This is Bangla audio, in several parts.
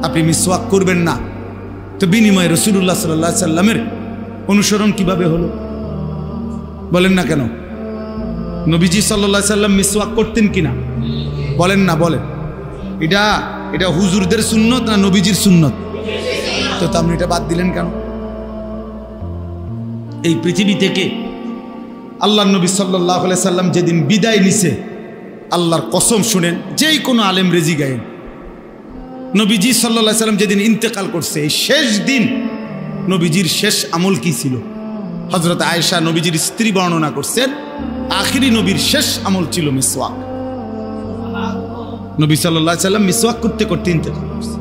আপনি মিসওয়াক করবেন না, তো বিনিময়ে রাসূলুল্লাহ সাল্লাল্লাহু আলাইহি সাল্লামের অনুসরণ কিভাবে হলো? বলেন না কেন? নবীজি সাল্লাল্লাহু আলাইহি সাল্লাম মিসওয়াক করতেন কিনা? বলেন না, বলেন। এটা হুজুরদের সুন্নত না নবীজির সুন্নত? তো আপনি এটা বাদ দিলেন কেন? এই পৃথিবী থেকে আল্লাহর নবী সাল্লাল্লাহু আলাইহি সাল্লাম যেদিন বিদায় নিছে, আল্লাহর কসম শুনেন, যেই কোনো আলেম রেজি গায়েন, নবীজি সাল্লাল্লাহু আলাইহি সাল্লাম যেদিন ইন্তেকাল করছে, এই শেষ দিন নবীজির শেষ আমল কি ছিল? হযরত আয়েশা নবীজির স্ত্রী বর্ণনা করছেন, আখিরি নবীর শেষ আমল ছিল মিসওয়াক। নবী সাল্লাল্লাহু আলাইহি সাল্লাম মিসওয়াক করতে করতে ইন্তেকাল করছে।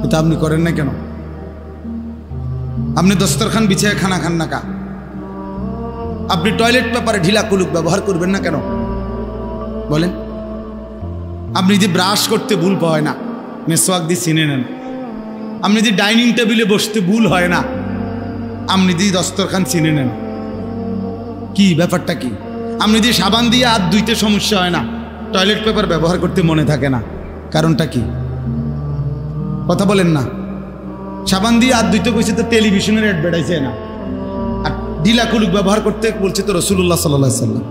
এটা আপনি করেন না কেন? আপনি দস্তরখান বিছায় খানা খান না কা? আপনি টয়লেট পেপারে ঢিলা কুলুক ব্যবহার করবেন না কেন? বলেন। আপনি যদি ব্রাশ করতে ভুল হয় না, মিসওয়াক দিয়ে চিনে নেন। আপনি যদি ডাইনিং টেবিলে বসতে ভুল হয় না, আপনি যদি দস্তরখান চিনে নেন। কি ব্যাপারটা কি? আপনি যদি সাবান দিয়ে হাত ধুইতে সমস্যা হয় না, টয়লেট পেপার ব্যবহার করতে মনে থাকে না, কারণটা কি? কথা বলেন না। সাবান দিয়ে হাত ধুইতে কইছে তো টেলিভিশনের অ্যাডভার্টাইজে না, আর ঢিলা কুলুক ব্যবহার করতে বলছে তো রাসূলুল্লাহ সাল্লাল্লাহু আলাইহি সাল্লাম।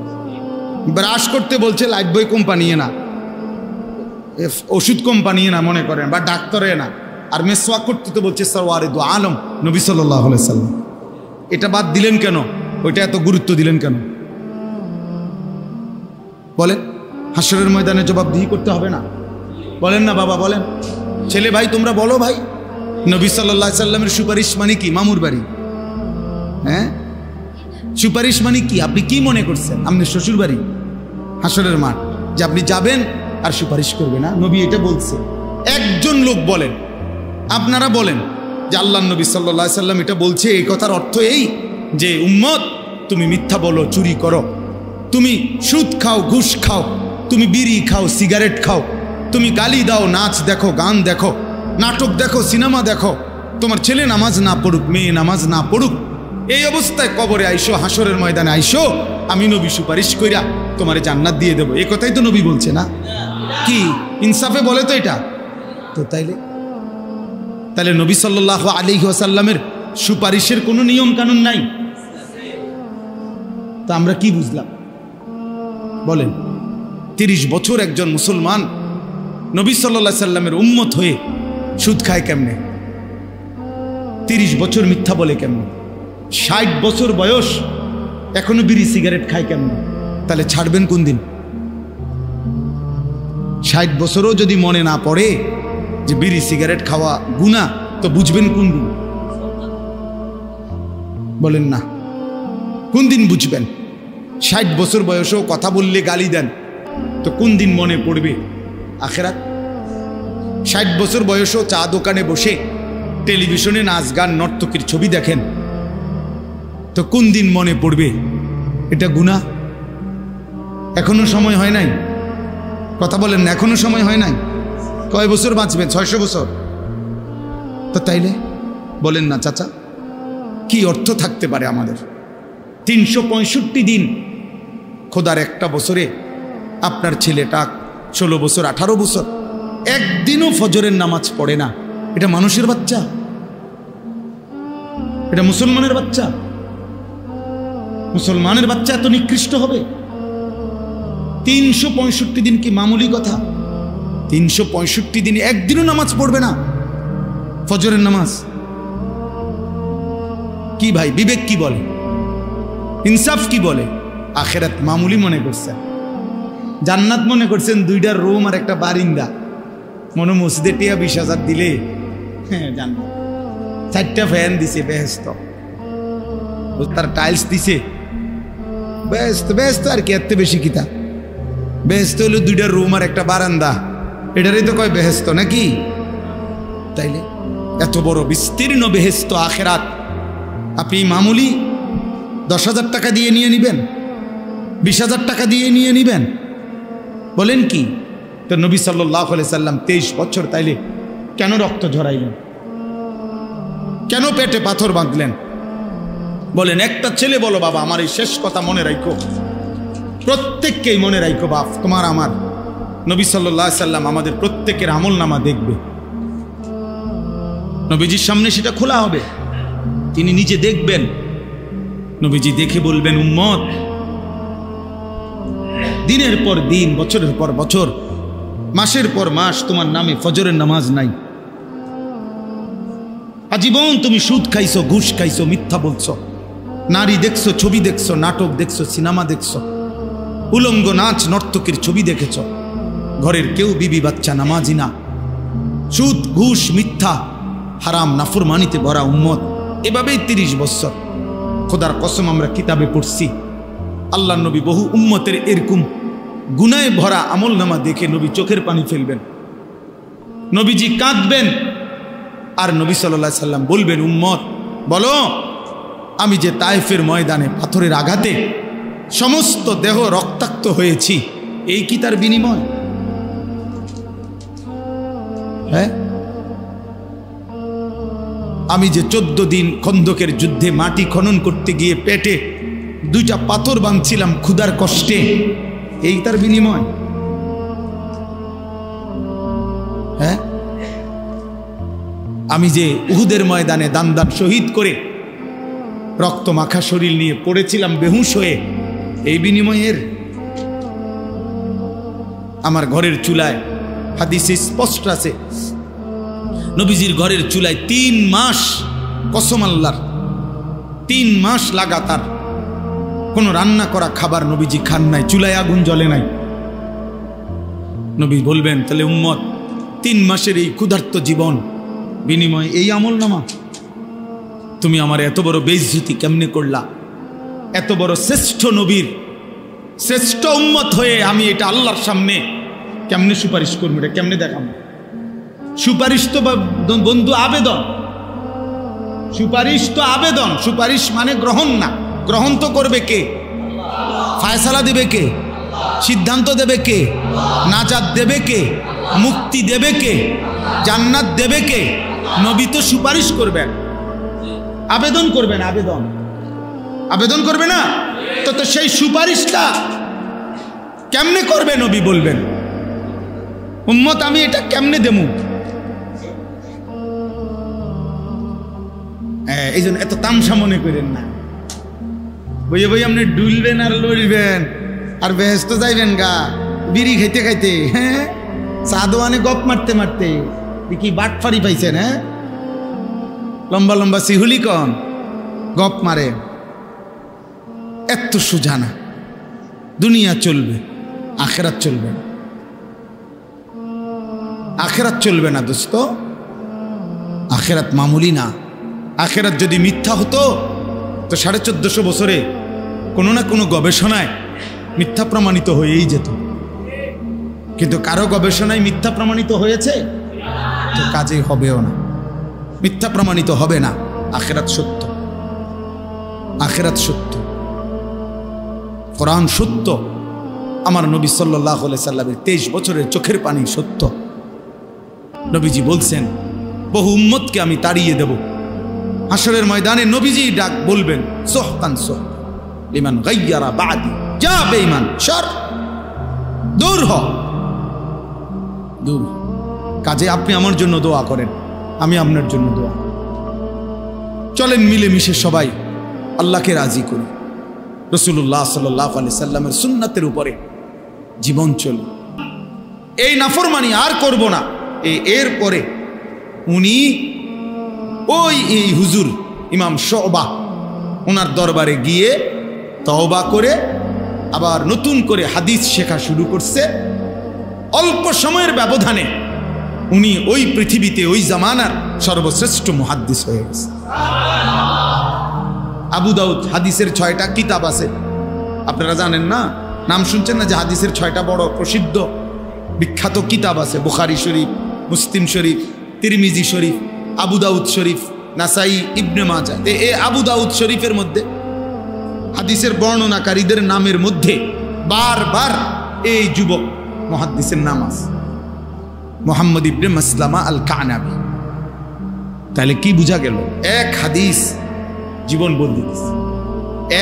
ব্রাশ করতে বলছে লাইফবয় কোম্পানি না, ওষুধ কোম্পানি না মনে করেন, বা ডাক্তারে না। আর মিসওয়াক করতে তো বলছে সরওয়ারে দু আলম নবী সাল্লাল্লাহু আলাইহি সাল্লাম। এটা বাদ দিলেন কেন? ওইটা এত গুরুত্ব দিলেন কেন? বলেন। হাসরের ময়দানে জবাবদিহি করতে হবে না? বলেন না বাবা, বলেন। ছেলে ভাই তোমরা বলো ভাই, নবী সাল্লাল্লাহু আলাইহি সাল্লামের সুপারিশ মানে কি? মামুর বাড়ি? হ্যাঁ, সুপারিশ মানে কি? আপনি কি মনে করছেন? আপনার শ্বশুর বাড়ি হাসরের মাঠ, যে আপনি যাবেন আর সুপারিশ করবে না? নবী এটা বলছে। একজন লোক বলেন, আপনারা বলেন যে আল্লাহর নবী সাল্লাল্লাহু আলাইহি সাল্লাম এটা বলছে, এই কথার অর্থ এই যে উম্মত তুমি মিথ্যা বলো, চুরি করো, তুমি সুদ খাও, ঘুষ খাও, তুমি বিড়ি খাও, সিগারেট খাও, তুমি গালি দাও, নাচ দেখো, গান দেখো, নাটক দেখো, সিনেমা দেখো, তোমার ছেলে নামাজ না পড়ুক, মেয়ে নামাজ না পড়ুক, এই অবস্থায় কবরে আইসো, হাসরের ময়দানে আইসো, আমি নবী সুপারিশ কইরা তোমারে জান্নাত দিয়ে দেবো। এই কথাই তো নবী বলছে না? কি ইনসাফে বলে তো এটা? তো তাইলে নবী সাল্লাল্লাহু আলাইহি ওয়াসাল্লামের সুপারিশের কোনো নিয়ম কানুন নাই? তা আমরা কি বুঝলাম? বলেন। 30 বছর একজন মুসলমান নবী সাল্লাল্লাহু আলাইহি সাল্লামের উম্মত হয়ে সুদ খায় কেমনে? 30 বছর মিথ্যা বলে কেমনে? 60 বছর বয়স এখনো বিড়ি সিগারেট খায় কেমনে? তাহলে ছাড়বেন কোন দিন? 60 বছরও যদি মনে না পড়ে যে বিড়ি সিগারেট খাওয়া গুনাহ, তো বুঝবেন কোন দিন? বলেন না, কোন দিন বুঝবেন? 60 বছর বয়সেও কথা বললে গালি দেন, তো কোন দিন মনে পড়বে আখিরাত? 60 বছর বয়সেও চা দোকানে বসে টেলিভিশনে নাচ গান নর্তকীর ছবি দেখেন, তো কোন দিন মনে পড়বে এটা গুনাহ? এখনো সময় হয় নাই? কথা বলেন না, এখনো সময় হয় নাই? কয় বছর বাঁচবেন? 600 বছর? তো তাইলে বলেন না চাচা, কি অর্থ থাকতে পারে আমাদের? 365 দিন খোদার একটা বছরে আপনার ছেলেটা 16 বছর 18 বছর একদিনও ফজরের নামাজ পড়ে না, এটা মানুষের বাচ্চা? এটা মুসলমানের বাচ্চা? মুসলমানের বাচ্চা এত নিকৃষ্ট হবে? 365 দিন কি মামুলি কথা? 365 দিনে একদিনও নামাজ পড়বে না, ফজরের নামাজ? কি ভাই, বিবেক কি বলে? ইনসাফ কি বলে? আখেরাত মামুলি মনে করছেন, জান্নাত মনে করছেন 2টা রুম আর একটা বারিন্দা, মনে মসজিদে টিয়া 20,000 দিলে হ্যাঁ জান্নাত। 4টা ফ্যান দিছে, বেহেশত, তার টাইলস দিছে, বেহেশত। বেহেশত আর কি, এত বেশি কিতা? বেহেশত হলো 2টা রুম আর একটা বারান্দা, এটারই তো কয় বেহেশত নাকি? তাইলে এত বড় বিস্তীর্ণ বেহেশত আখেরাত, আপনি মামুলি 10,000 টাকা দিয়ে নিয়ে নিবেন? 20,000 টাকা দিয়ে নিয়ে নিবেন? বলেন কি? তো নবী সাল্লাল্লাহু আলাইহি সাল্লাম 23 বছর তাইলে কেন রক্ত ঝরাইলেন? কেন পেটে পাথর বাঁধলেন? বলেন। একটা ছেলে বলো, বাবা আমার এই শেষ কথা মনে রাখো, প্রত্যেককেই মনে রাখো বাপ, তোমার আমার। নবী সাল্লাল্লাহু আলাইহি সাল্লাম আমাদের প্রত্যেকের আমলনামা দেখবে, নবীজির সামনে সেটা খোলা হবে, তিনি নিজে দেখবেন। নবীজি দেখে বলবেন, উম্মত, দিনের পর দিন, বছরের পর বছর, মাসের পর মাস তোমার নামে ফজরের নামাজ নাই। আজীবন তুমি সুদ খাইছো, ঘুষ খাইছো, মিথ্যা বলছো, নারী দেখছো, ছবি দেখছো, নাটক দেখছো, সিনেমা দেখছো, উলঙ্গ নাচ নর্তকীর ছবি দেখেছ। ঘরের কেউ বিবি বাচ্চা নামাজি না। সুদ ঘুষ মিথ্যা হারাম নাফরমানিতে ভরা উম্মত। এভাবেই 30 বছর। খোদার কসম, আমরা কিতাবে পড়ছি আল্লাহ নবী বহু উম্মতের এরকম গুনাহে ভরা আমল নামা দেখে নবী চোখের পানি ফেলবেন, নবীজি কাঁদবেন, আর নবী সাল্লাল্লাহু আলাইহি সাল্লাম বলবেন, উম্মত বলো, আমি যে তায়েফের ময়দানে পাথরের আঘাতে সমস্ত দেহ রক্তাক্ত হয়েছি, এই কি তার বিনিময়? হ্যাঁ, আমি যে 14 দিন খন্দকের যুদ্ধে মাটি খনন করতে গিয়ে পেটে 2টা পাথর বাঁধছিলাম ক্ষুধার কষ্টে, এই তার বিনিময়? হ্যাঁ, আমি যে উহুদের ময়দানে দান দান শহীদ করে রক্ত মাখা শরীর নিয়ে পড়েছিলাম বেহুশ হয়ে, এই বিনিময়ের? আমার ঘরের চুলায় হাদিসে স্পষ্ট আছে, নবীজির ঘরের চুলায় 3 মাস, কসম আল্লাহর, 3 মাস লাগাতার কোনো রান্না করা খাবার নবীজি খান নাই, চুলায় আগুন জ্বলে নাই। নবী বলবেন, তাহলে উম্মত, 3 মাসের এই ক্ষুধার্ত জীবন বিনিময় এই আমল নামা? তুমি আমার এত বড় বেইজ্জতি কেমনে করলা? এত বড় শ্রেষ্ঠ নবীর শ্রেষ্ঠ উম্মত হয়ে আমি এটা আল্লাহর সামনে কেমনে সুপারিশ করবো? এটা কেমনে দেখাবো? সুপারিশ তো বন্ধু আবেদন, সুপারিশ তো আবেদন। সুপারিশ মানে গ্রহণ না। গ্রহণ তো করবে কে? ফায়সালা দেবে কে? সিদ্ধান্ত দেবে কে? নাজাত দেবে কে? মুক্তি দেবে কে? জান্নাত দেবে কে? নবী তো সুপারিশ করবেন, আবেদন করবেন। আবেদন আবেদন করবে না তো? তো সেই সুপারিশটা কেমনে করবে? নবী বলবেন, উম্মত আমি এটা কেমনে দেবো? এই জন্য এত তামসা মনে করেন না। বইয়ে বই আপনি ডুলবেন আর লড়বেন আর ব্যস্ত যাইবেন গা বিড়ি খাইতে খাইতে, হ্যাঁ, সাদোয়ানে গপ মারতে মারতে। কি বাটফারি পাইছেন? হ্যাঁ, লম্বা লম্বা সিহুলি কন গপ মারে। এত সোজা না। দুনিয়া চলবে, আখেরাত চলবে না। আখেরাত চলবে না দোস্ত, আখেরাত মামুলি না। আখেরাত যদি মিথ্যা হতো তো 1450 বছরে কোনো না কোনো গবেষণায় মিথ্যা প্রমাণিত হয়েই যেত। কিন্তু কারো গবেষণায় মিথ্যা প্রমাণিত হয়েছে? তো কাজেই হবেও না, মিথ্যা প্রমাণিত হবে না। আখেরাত সত্য, আখেরাত সত্য, কোরআন সত্য, আমার নবী সাল্লাল্লাহু আলাইহি সাল্লামের 23 বছরের চোখের পানি সত্য। নবীজি বলছেন, বহু উম্মতকে আমি তাড়িয়ে দেব। হাসরের ময়দানে নবীজি ডাক বলবেন, সুহকান সুহ লিমান গায়্যারা বাদি, যা বেঈমান সর, দূর হ, দূর। কাজে আপনি আমার জন্য দোয়া করেন, আমি আপনার জন্য দোয়া। চলেন মিলেমিশে সবাই আল্লাহকে রাজি করি, রাসূলুল্লাহ সাল্লাল্লাহু আলাইহি সাল্লামের সুন্নাতের উপরে জীবন চলবে। এই নাফরমানি আর করব না। এরপরে উনি এই হুজুর ইমাম শুবা ওনার দরবারে গিয়ে তওবা করে আবার নতুন করে হাদিস শেখা শুরু করছে। অল্প সময়ের ব্যবধানে উনি ওই পৃথিবীতে ওই জামানার সর্বশ্রেষ্ঠ মুহাদ্দিস হয়ে গেছে। আবু দাউদ হাদিসের 6টা কিতাব আছে, আপনারা জানেন না? নাম শুনছেন না যে হাদিসের 6টা বড় প্রসিদ্ধ বিখ্যাত কিতাব আছে? বুখারী শরীফ, মুসলিম শরীফ, তিরমিজি শরীফ, আবু দাউদ শরীফ, নাসাই, ইবনে মাজাহ। এই আবু দাউদ শরীফের মধ্যে হাদিসের বর্ণনাকারীদের নামের মধ্যে বারবার এই যুবক মুহাদ্দিসের নাম আছে, মুহাম্মদ ইবনে মাসলামা আল কানাবি। তাহলে কি বোঝা গেল? এক হাদিস জীবন বদলে দিছে,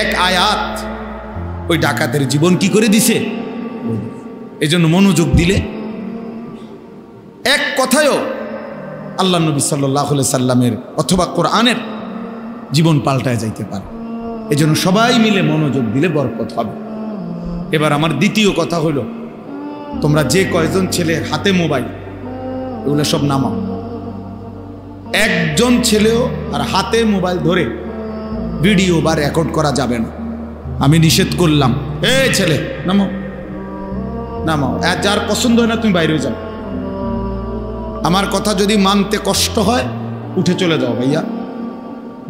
এক আয়াত ওই ডাকাতের জীবন কি করে দিছে। এজন্য মনোযোগ দিলে এক কথায়ও আল্লাহ নবী সাল্লাল্লাহু আলাইহি সাল্লামের অথবা কোরআনের জীবন পাল্টায় যাইতে পারে। এজন্য সবাই মিলে মনোযোগ দিলে বরকত হবে। এবার আমার দ্বিতীয় কথা হলো, তোমরা যে কয়জন ছেলে হাতে মোবাইল, এগুলো সব নামাও। একজন ছেলেও আর হাতে মোবাইল ধরে ভিডিও বা রেকর্ড করা যাবে না। আমি নিষেধ করলাম, এই ছেলে নামাও নামাও। যার পছন্দ হয় না তুমি বাইরে যাও। আমার কথা যদি মানতে কষ্ট হয় উঠে চলে যাও ভাইয়া,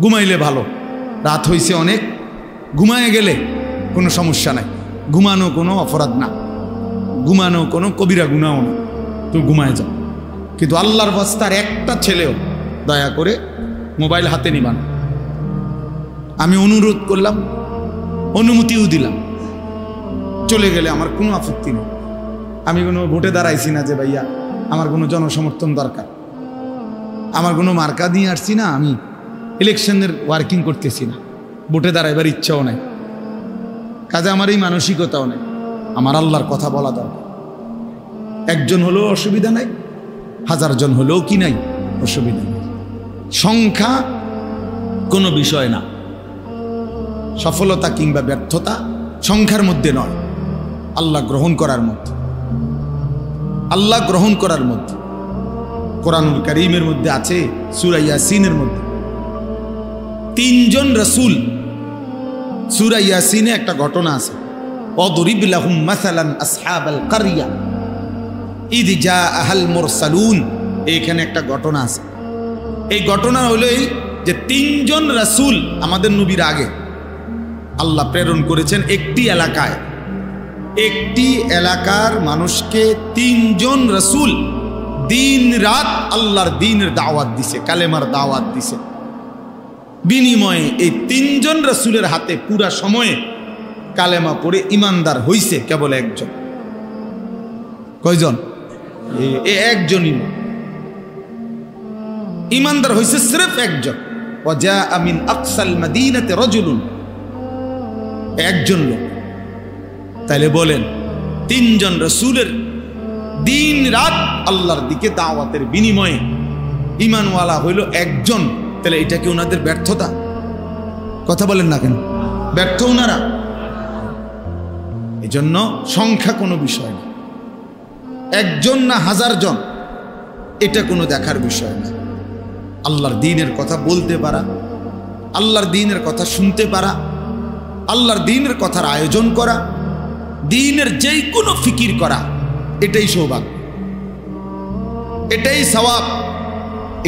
ঘুমাইলে ভালো। রাত হইছে অনেক, ঘুমায় গেলে কোনো সমস্যা নাই। ঘুমানো কোনো অপরাধ না, ঘুমানো কোনো কবিরা গুনাও না, তুমি ঘুমায় যাও। কিন্তু আল্লাহর বাস্তার একটা ছেলেও দয়া করে মোবাইল হাতে নিবা না। আমি অনুরোধ করলাম, অনুমতিও দিলাম, চলে গেলে আমার কোনো আপত্তি নেই। আমি কোনো ভোটে দাঁড়াইছি না যে ভাইয়া আমার কোনো জনসমর্থন দরকার, আমার কোনো মার্কা দিয়ে আসছি না, আমি ইলেকশনের ওয়ার্কিং করতেছি না, ভোটে দাঁড়াইবার ইচ্ছাও নাই, কাজে আমার এই মানসিকতাও নেই। আমার আল্লাহর কথা বলা দরকার। একজন হলেও অসুবিধা নাই, 1000 জন হলেও কি নাই অসুবিধা নেই। সংখ্যা কোনো বিষয় না। সফলতা কিংবা ব্যর্থতা সংখ্যার মধ্যে নয়, আল্লাহ গ্রহণ করার মধ্যে। আল্লাহ গ্রহণ করার মধ্যে। কোরআনুল কারীমের মধ্যে আছে, সূরা ইয়াসিনের মধ্যে 3 জন রাসূল, সূরা ইয়াসিনে একটা ঘটনা আছে, ওয়াদরিব লাহুম মাসালান আসহাবাল কারিয়া ইয জাআহাল মুরসালুন। এইখানে একটা ঘটনা আছে। এই ঘটনা হলো এই যে 3 জন রাসূল আমাদের নবীর আগে আল্লাহ প্রেরণ করেছেন একটি এলাকায়। একটি এলাকার মানুষকে 3 জন রাসূল দিন রাত আল্লাহর দ্বীনের দাওয়াত দিছে, কালেমার দাওয়াত দিছে। বিনিময়ে এই 3 জন রাসূলের হাতে পুরা সময়ে কালেমা পড়ে ইমানদার হইছে কেবল একজন। কয়জন? একজনই। ইমানদার হইছে সির্ফ একজন। ওয়াজা মিন আকসাল মাদিনাতি রাজুলুন, একজন লোক। তাইলে বলেন 3 জন রাসূলের দিন রাত আল্লাহর দিকে দাওয়াতের বিনিময়ে ঈমানওয়ালা হইল একজন, তাহলে এটা কি ওনাদের ব্যর্থতা? কথা বলেন না কেন? ব্যর্থ ওনারা। এজন্য সংখ্যা কোনো বিষয় না, একজন না 1000 জন এটা কোনো দেখার বিষয় না। আল্লাহর দ্বীনের কথা বলতে পারা, আল্লাহর দ্বীনের কথা শুনতে পারা, আল্লাহর দ্বীনের কথার আয়োজন করা, দ্বীনের যেই কোনো ফিকির করা, এটাই সৌভাগ্য, এটাই সওয়াব,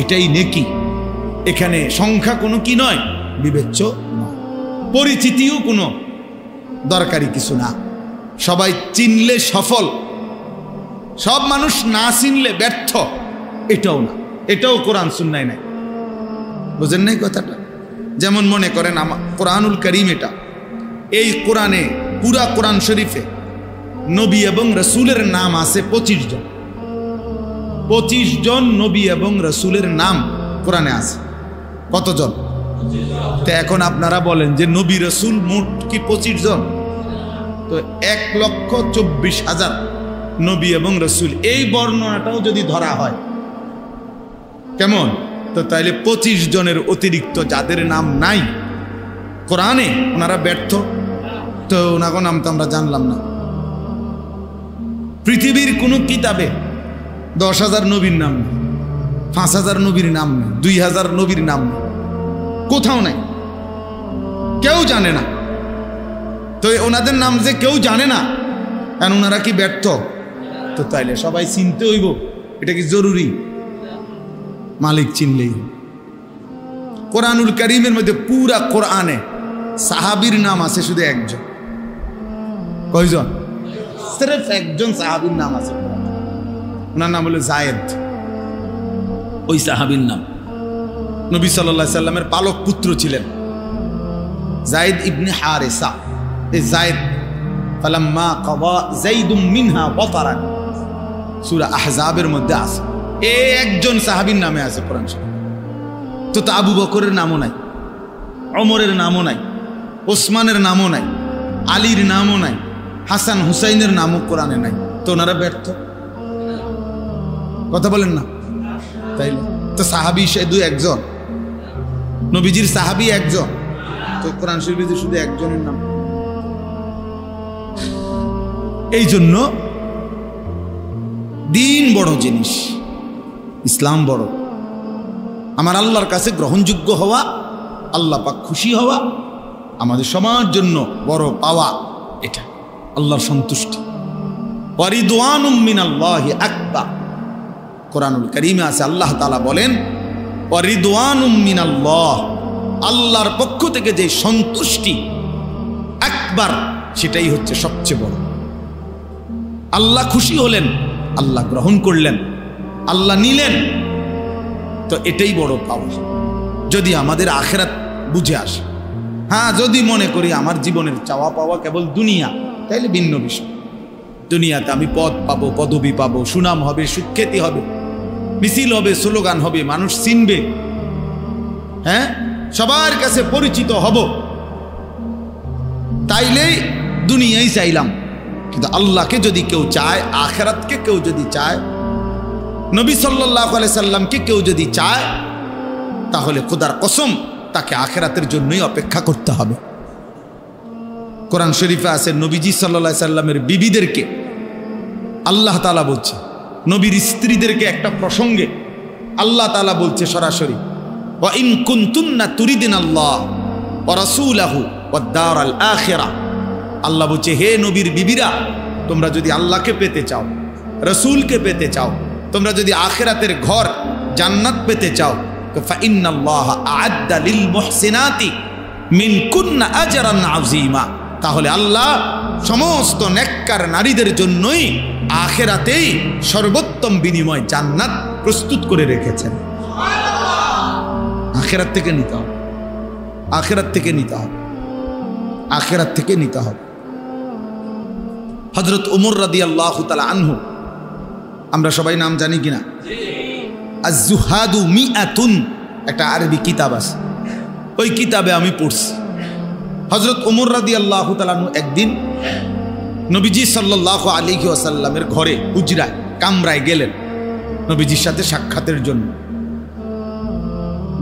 এটাই নেকি। এখানে সংখ্যা কোনো কি নয়, বিবেচ্য নয়, পরিচিতিও কোনো দরকারি কিছু না। সবাই চিনলে সফল, সব মানুষ না চিনলে ব্যর্থ, এটাও না, এটাও কোরআন সুন্নায় নাই। বুঝেন নাই কথাটা? যেমন মনে করেন কোরআনুল কারীম, এটা এই কোরআনে পুরা কোরআন শরীফে নবী এবং রসুলের নাম আছে 25 জন। 25 জন নবী এবং রসুলের নাম কোরআনে আছে। কতজন? তো এখন আপনারা বলেন যে নবী রসুল মোট কি 25 জন? তো 1,24,000 নবী এবং রসুল, এই বর্ণনাটাও যদি ধরা হয় কেমন? তো তাইলে 25 জনের অতিরিক্ত যাদের নাম নাই কোরআনে, ওনারা ব্যর্থ। তো ওনাকে নাম তো আমরা জানলাম না। পৃথিবীর কোন কিতাবে 10,000 নবীর নাম নেই, 5,000 নবীর নাম নেই, 2,000 নবীর নাম নেই, কোথাও নাই, কেউ জানে না। তো ওনাদের নাম যে কেউ জানে না, কারণ ওনারা কি ব্যর্থ? তো তাইলে সবাই চিনতে হইব, এটা কি জরুরি? মালিক চিনলেই। কোরআনুল কারীমের মধ্যে পুরা কোরআনে সাহাবীর নাম আছে শুধু একজন। কয়জন? সির্ফ একজন সাহাবীর নাম আছে, ওনার নাম হলো যায়েদ। ওই সাহাবীর নাম নবী সাল্লাল্লাহু আলাইহি সাল্লামের পালক পুত্র ছিলেন যায়েদ ইবনে হারেসা। এই যায়েদ, ফালাম্মা কাদা যাইদুম মিনহা ওয়াতারান, সূরা আহজাবের মধ্যে আছে। এই একজন সাহাবীর নামে আছে কোরআন শরীফ। তো আবু বকরের নামও নাই, ওমরের নামও নাই, ওসমানের নামও নাই, আলীর নামও নাই, হাসান হুসাইনের নামও কোরআনে নাই। তো ওনারা ব্যর্থ। কথা বলেন না? তাইলে তো সাহাবী শুধু একজন, নবীজির সাহাবী একজন, তো কোরআন শরীফে শুধু একজনের নাম। এই জন্য দিন বড় জিনিস, ইসলাম বড়। আমার আল্লাহর কাছে গ্রহণযোগ্য হওয়া, আল্লাহ পাক খুশি হওয়া আমাদের সবার জন্য বড় পাওয়া। এটা আল্লাহর সন্তুষ্টি। ওয়ারিদওয়ানুম মিনাল্লাহি আকবার। কোরআনুল কারীমে আছে আল্লাহ তাআলা বলেন ওয়ারিদওয়ানুম মিনাল্লাহ, আল্লাহর পক্ষ থেকে যে সন্তুষ্টি আকবার, সেটাই হচ্ছে সবচেয়ে বড়। আল্লাহ খুশি হলেন, আল্লাহ গ্রহণ করলেন, আল্লাহ নিলেন, তো এটাই বড় পাওয়া। যদি আমাদের আখিরাত বুঝে আসে। হ্যাঁ, যদি মনে করি আমার জীবনের চাওয়া পাওয়া কেবল দুনিয়া, তাইলে ভিন্ন বিষয়। দুনিয়াতে আমি পদ পাবো, পদবি পাবো, সুনাম হবে, সুখ্যাতি হবে, মিছিল হবে, স্লোগান হবে, মানুষ চিনবে, হ্যাঁ, সবার কাছে পরিচিত হব, তাইলেই দুনিয়াই চাইলাম। কিন্তু আল্লাহকে যদি কেউ চায়, আখিরাতকে কেউ যদি চায়, নবী সাল্লাল্লাহু আলাইহি সাল্লামকে কেউ যদি চায়, তাহলে খোদার কসম তাকে আখিরাতের জন্যই অপেক্ষা করতে হবে। কোরআন শরীফে আছে নবীজি সাল্লাল্লাহু আলাইহি সাল্লামের বিবিদেরকে আল্লাহ তাআলা বলছে, নবীর স্ত্রীদেরকে একটা প্রসঙ্গে আল্লাহ তাআলা বলছে সরাসরি, ওয়া ইন কুনতুন্না তুরিদিনাল্লাহ ওয়া রাসূলাহু ওয়াদ দারাল আখিরা। আল্লাহ বলছে, হে নবীর বিবিরা, তোমরা যদি আল্লাহকে পেতে চাও, রাসূলকে পেতে চাও, তোমরা যদি আখিরাতের ঘর জান্নাত পেতে চাও, তো ফাইন্নাল্লাহা আ'আদ্দা লিল মুহসিনাতি মিনকুন্না আজরান আযীমা। তাহলে আল্লাহ সমস্ত নেককার নারীদের জন্যই আখিরাতেই সর্বোত্তম বিনিময় জান্নাত প্রস্তুত করে রেখেছেন। আখিরাত থেকে নিতে হবে, আখিরাত থেকে নিতে হবে, আখিরাত থেকে নিতে হবে। হযরত ওমর রাদিয়াল্লাহু তাআলা আনহু, আমরা সবাই নাম জানি কিনা? আজ-জুহাদু মিআতুন, একটা আরবি কিতাব আছে, ওই কিতাবে আমি পড়ছি। হযরত ওমর রাদিয়াল্লাহু তাআলা আনহু একদিন নবীজি সাল্লাল্লাহু আলাইহি ওয়াসাল্লামের ঘরে, হুজরায়, কামরায় গেলেন নবীজির সাথে সাক্ষাতের জন্য।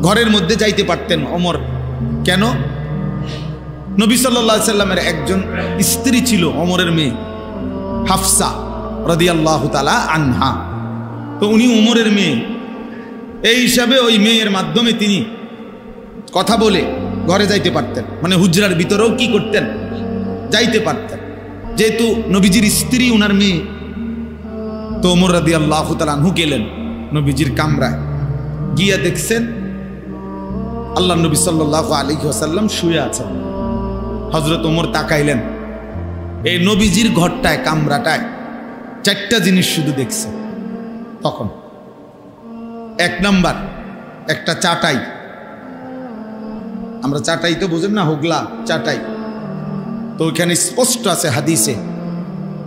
ঘরের মধ্যে যাইতে পারতেন ওমর, কেন? নবী সাল্লাল্লাহু আলাইহি সাল্লামের একজন স্ত্রী ছিল, ওমরের মেয়ে হাফসা রাদিয়াল্লাহু তাআলা আনহা। তো উনি ওমরের মেয়ে, এই হিসাবে ওই মেয়ের মাধ্যমে তিনি কথা বলে ঘরে যাইতে পারতেন, মানে হুজরার ভিতরেও কি করতেন, যাইতে পারতেন, যেহেতু নবীজির স্ত্রী উনার মেয়ে। তো ওমর রাদিয়াল্লাহু তাআলা আনহু গেলেন নবীজির কামরায়, গিয়া দেখছেন আল্লাহ নবী সাল্লাল্লাহু আলাইহি ওয়াসাল্লাম শুয়ে আছেন। হযরত ওমর তাকাইলেন, এই নবীজির ঘরটায়, কামরাটায় চারটা জিনিস শুধু দেখছে তখন। এক নাম্বার, একটা চাটাই, আমরা চাটাই তো বুঝেন না, হোগলা চাটাই, তো ওইখানে স্পষ্ট আছে হাদিসে।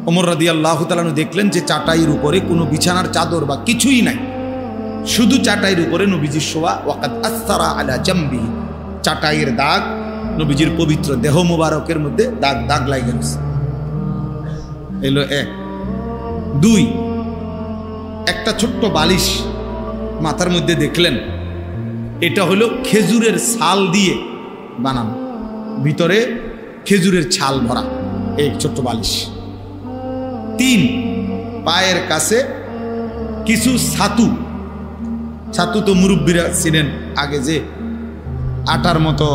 ওমর রাদিয়াল্লাহু তাআলা দেখলেন যে চাটাইয়ের উপরে কোনো বিছানার চাদর বা কিছুই নাই, শুধু চাটাইয়ের উপরে নবীজির শোয়া। ওয়াকাদ আসসারা আলা জামবিহি, চাটাইয়ের দাগ, নবীজির পবিত্র দেহ মোবারকের মধ্যে দাগ দাগ লাগে গেছে। এলো এক। দুই, একটা ছোট্ট বালিশ মাথার মধ্যে দেখলেন, এটা হলো খেজুরের ছাল দিয়ে বানানো, ভিতরে খেজুরের ছাল ভরা এই ছোট্ট বালিশ। তিন, পায়ের কাছে কিছু ছাতু, ছাতু তো মুরব্বীরা ছিলেন আগে, যে আটার মতো,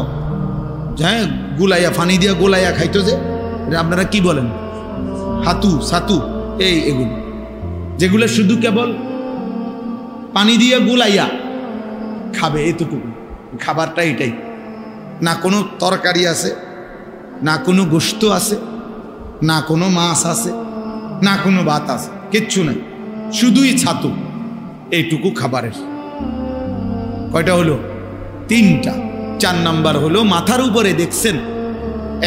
হ্যাঁ, গুলাইয়া, ফানি দিয়া গোলাইয়া খাইতো, যে আপনারা কি বলেন, হাতু, ছাতু, এই এগুলো, যেগুলো শুধু কেবল পানি দিয়ে গুলাইয়া খাবে, এতটুকু খাবারটা এটাই, না কোনো তরকারি আছে, না কোনো গোশত আছে, না কোনো মাছ আছে, না কোনো ভাত আছে, কিচ্ছু নাই, শুধুই ছাতু, এইটুকু খাবারের। কয়টা হলো? তিনটা। চার নাম্বার হলো মাথার উপরে দেখছেন